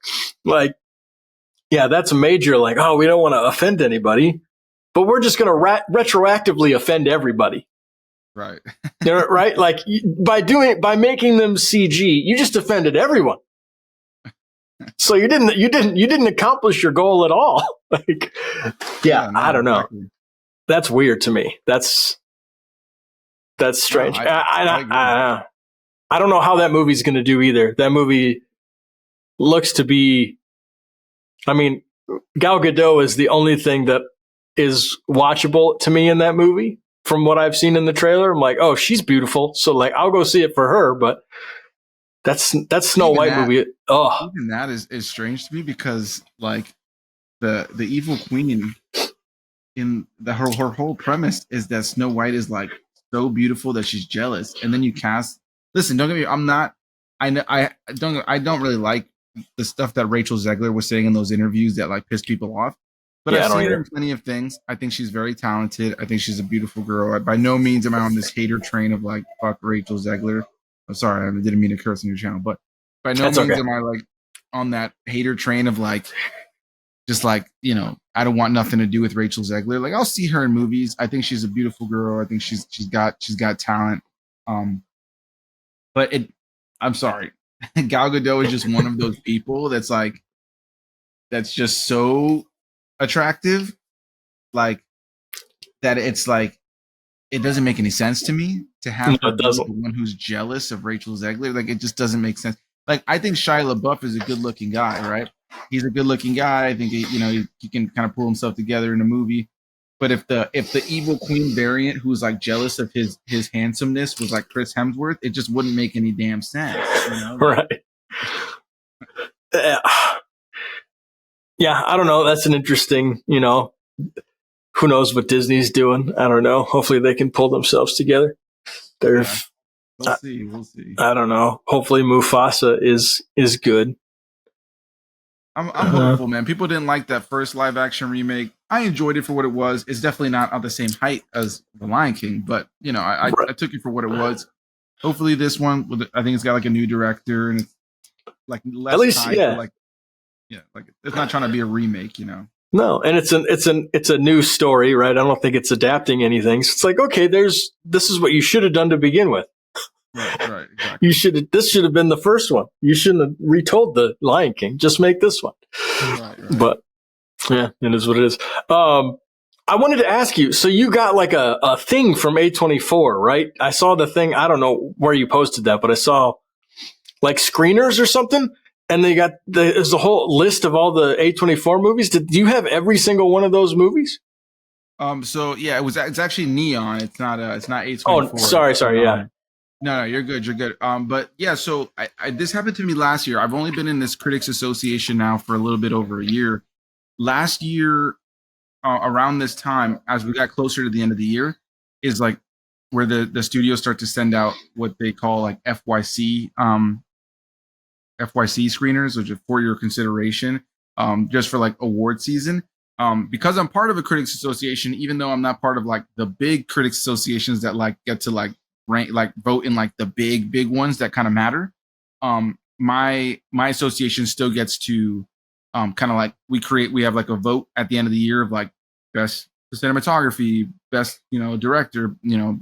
Like, yeah, that's a major, like, oh, we don't want to offend anybody, but we're just going to retroactively offend everybody. Right. Right? Like by making them CG, you just offended everyone. So you didn't accomplish your goal at all. Like, yeah, No, I don't know. exactly. That's weird to me. That's strange. No, I agree. I don't know how that movie's going to do either. That movie looks to be, I mean, Gal Gadot is the only thing that is watchable to me in that movie. From what I've seen in the trailer, I'm like, oh, she's beautiful. So like, I'll go see it for her. But that's Snow Even White that, movie. Oh, even that is strange to me because like the evil queen in her whole premise is that Snow White is like so beautiful that she's jealous, and then you cast. Listen, don't get me. I'm not. I don't really like the stuff that Rachel Zegler was saying in those interviews that like pissed people off. But yeah, I I've don't seen her either. in plenty of things. I think she's very talented. I think she's a beautiful girl. By no means am I on this hater train of like fuck Rachel Zegler. I'm sorry, I didn't mean to curse on your channel, but by no That's means okay. am I like on that hater train of like just like, you know, I don't want nothing to do with Rachel Zegler. Like I'll see her in movies. I think she's a beautiful girl. I think she's got talent. Um, but I'm sorry, Gal Gadot is just one of those people that's just so attractive, like that. It's like it doesn't make any sense to me to have No, her it be doesn't. the one who's jealous of Rachel Zegler. Like it just doesn't make sense. Like I think Shia LaBeouf is a good-looking guy, right? He's a good-looking guy. I think he can kind of pull himself together in a movie. But if the evil queen variant who's like jealous of his handsomeness was like Chris Hemsworth, it just wouldn't make any damn sense, you know? Right. Yeah, I don't know. That's an interesting, who knows what Disney's doing? I don't know. Hopefully they can pull themselves together. They're, Yeah. We'll see. We'll see. I don't know. Hopefully Mufasa is good. I'm hopeful, man. People didn't like that first live action remake. I enjoyed it for what it was. It's definitely not on the same height as The Lion King, but you know, I took it for what it was. Hopefully, this one, I think it's got like a new director and it's like less At least, tied yeah. to like, yeah, like it's not trying to be a remake, you know. No, and it's a new story, right? I don't think it's adapting anything. So it's like, okay, this is what you should have done to begin with. Right, exactly. This should have been the first one. You shouldn't have retold the Lion King. Just make this one. Right. But yeah, it is what it is. I wanted to ask you, so you got like a thing from A24, right? I saw the thing. I don't know where you posted that, but I saw like screeners or something. And they got there's a whole list of all the A24 movies. Do you have every single one of those movies? So yeah, it's actually Neon. It's not A24. Oh, sorry. Yeah. No, you're good. You're good. But yeah, so I this happened to me last year. I've only been in this Critics Association now for a little bit over a year. Last year, around this time, as we got closer to the end of the year, is like where the studios start to send out what they call like FYC screeners, which are for your consideration, just for like award season. Because I'm part of a critics association, even though I'm not part of like the big critics associations that like get to like rank, like vote in like the big ones that kind of matter. My association still gets to kind of like we have like a vote at the end of the year of like best cinematography, best director,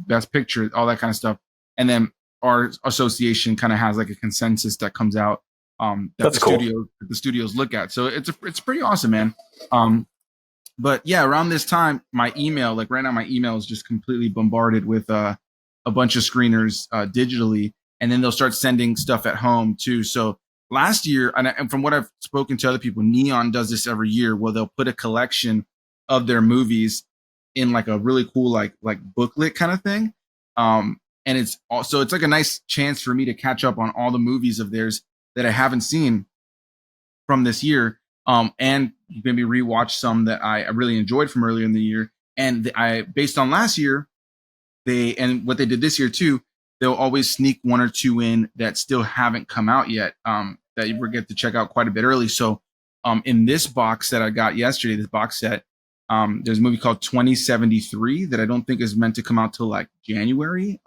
best picture, all that kind of stuff, and then our association kind of has like a consensus that comes out that That's cool. The studios look at. So it's pretty awesome, man. But yeah, around this time, my email, like right now, my email is just completely bombarded with a bunch of screeners digitally, and then they'll start sending stuff at home too. So last year, and from what I've spoken to other people, Neon does this every year, where they'll put a collection of their movies in like a really cool like booklet kind of thing. And it's also it's like a nice chance for me to catch up on all the movies of theirs that I haven't seen from this year. And maybe rewatch some that I really enjoyed from earlier in the year. And I, based on last year, and what they did this year too, they'll always sneak one or two in that still haven't come out yet. That you get to check out quite a bit early. So, in this box that I got yesterday, this box set, There's a movie called 2073 that I don't think is meant to come out till like January.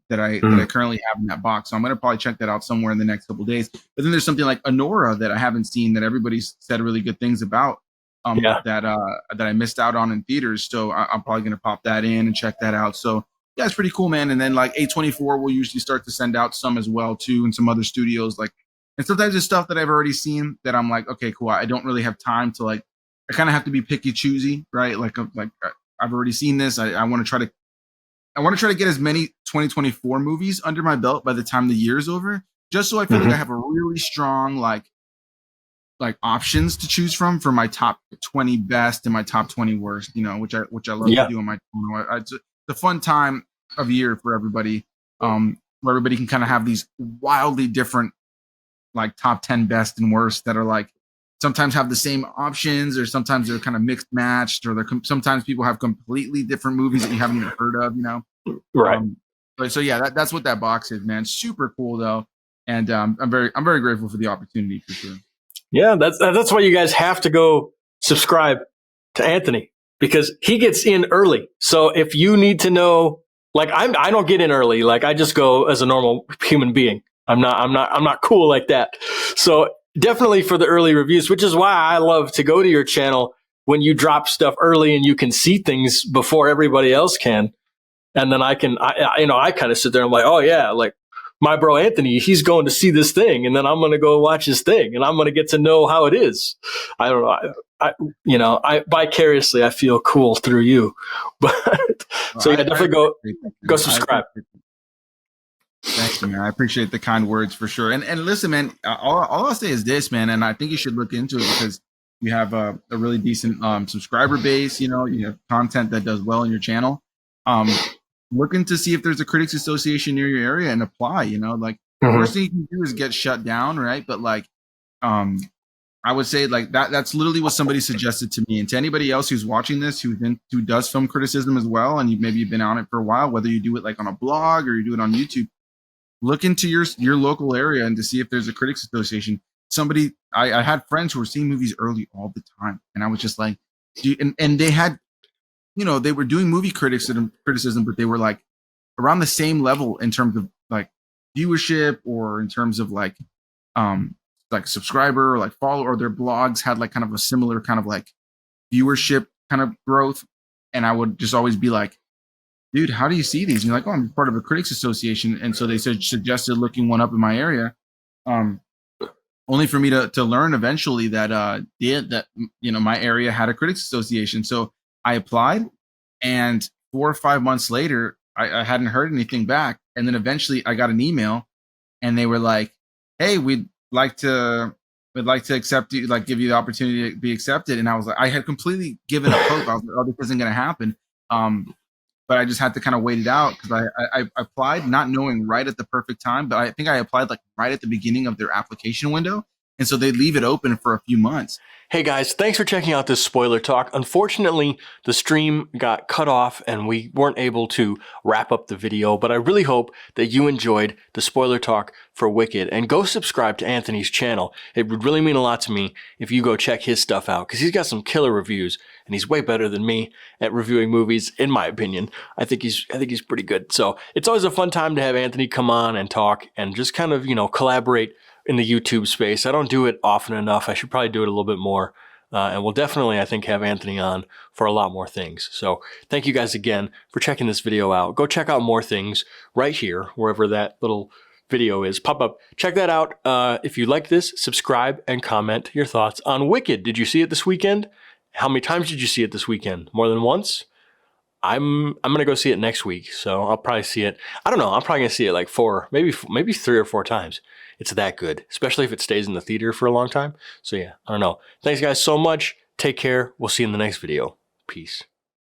That I currently have in that box. So I'm gonna probably check that out somewhere in the next couple of days. But then there's something like Honora that I haven't seen that everybody's said really good things about. That I missed out on in theaters. So I'm probably gonna pop that in and check that out. So yeah, it's pretty cool, man. And then like A24 will usually start to send out some as well too, and some other studios like. And sometimes it's stuff that I've already seen that I'm like, okay, cool. I don't really have time to like. I kind of have to be picky, choosy, right? Like I've already seen this. I want to try to get as many 2024 movies under my belt by the time the year's over, just so I feel like I have a really strong like options to choose from for my top 20 best and my top 20 worst. You know, which I love to do on my channel. It's a fun time of year for everybody, where everybody can kind of have these wildly different like top 10 best and worst that are like. Sometimes have the same options, or sometimes they're kind of mixed matched, or sometimes people have completely different movies that you haven't even heard of, you know? Right. So yeah, that's what that box is, man. Super cool though. And I'm very grateful for the opportunity for sure. Yeah. That's why you guys have to go subscribe to Anthony, because he gets in early. So if you need to know, like I don't get in early. Like I just go as a normal human being. I'm not cool like that. So definitely for the early reviews, which is why I love to go to your channel when you drop stuff early and you can see things before everybody else can. And then I kind of sit there and I'm like, oh yeah, like my bro Anthony, he's going to see this thing, and then I'm going to go watch his thing, and I'm going to get to know how it is. I don't know. I vicariously, I feel cool through you, but so yeah, definitely go subscribe. Thanks, man. I appreciate the kind words for sure. And listen, man, all I'll say is this, man, and I think you should look into it because you have a really decent subscriber base. You know, you have content that does well in your channel. Looking to see if there's a Critics Association near your area and apply. You know, like worst thing you can do is get shut down, right? But like, I would say like that's literally what somebody suggested to me, and to anybody else who's watching this who does film criticism as well, and maybe you've been on it for a while, whether you do it like on a blog or you do it on YouTube. Look into your local area and to see if there's a Critics Association. I had friends who were seeing movies early all the time, and I was just like, and they had, you know, they were doing movie criticism, but they were like around the same level in terms of like viewership or in terms of like subscriber or like follow, or their blogs had like kind of a similar kind of like viewership kind of growth. And I would just always be like, dude, how do you see these? And you're like, oh, I'm part of a Critics Association. And so they suggested looking one up in my area, only for me to learn eventually that you know, my area had a Critics Association. So I applied, and 4 or 5 months later, I hadn't heard anything back. And then eventually I got an email, and they were like, hey, we'd like to accept you, like give you the opportunity to be accepted. And I was like, I had completely given up hope. I was like, oh, this isn't going to happen. But I just had to kind of wait it out because I applied not knowing right at the perfect time, but I think I applied like right at the beginning of their application window. And so they leave it open for a few months. Hey guys, thanks for checking out this spoiler talk. Unfortunately, the stream got cut off and we weren't able to wrap up the video, but I really hope that you enjoyed the spoiler talk for Wicked, and go subscribe to Anthony's channel. It would really mean a lot to me if you go check his stuff out, because he's got some killer reviews and he's way better than me at reviewing movies, in my opinion. I think he's pretty good. So it's always a fun time to have Anthony come on and talk and just kind of, you know, collaborate in the YouTube space. I don't do it often enough. I should probably do it a little bit more. And we'll definitely, I think, have Anthony on for a lot more things. So thank you guys again for checking this video out. Go check out more things right here, wherever that little video is. Pop up. Check that out. If you like this, subscribe and comment your thoughts on Wicked. Did you see it this weekend? How many times did you see it this weekend? More than once? I'm gonna go see it next week, so I'll probably see it. I don't know. I'm probably gonna see it like maybe 3 or 4 times. It's that good, especially if it stays in the theater for a long time. So yeah, I don't know. Thanks guys so much. Take care. We'll see you in the next video. Peace.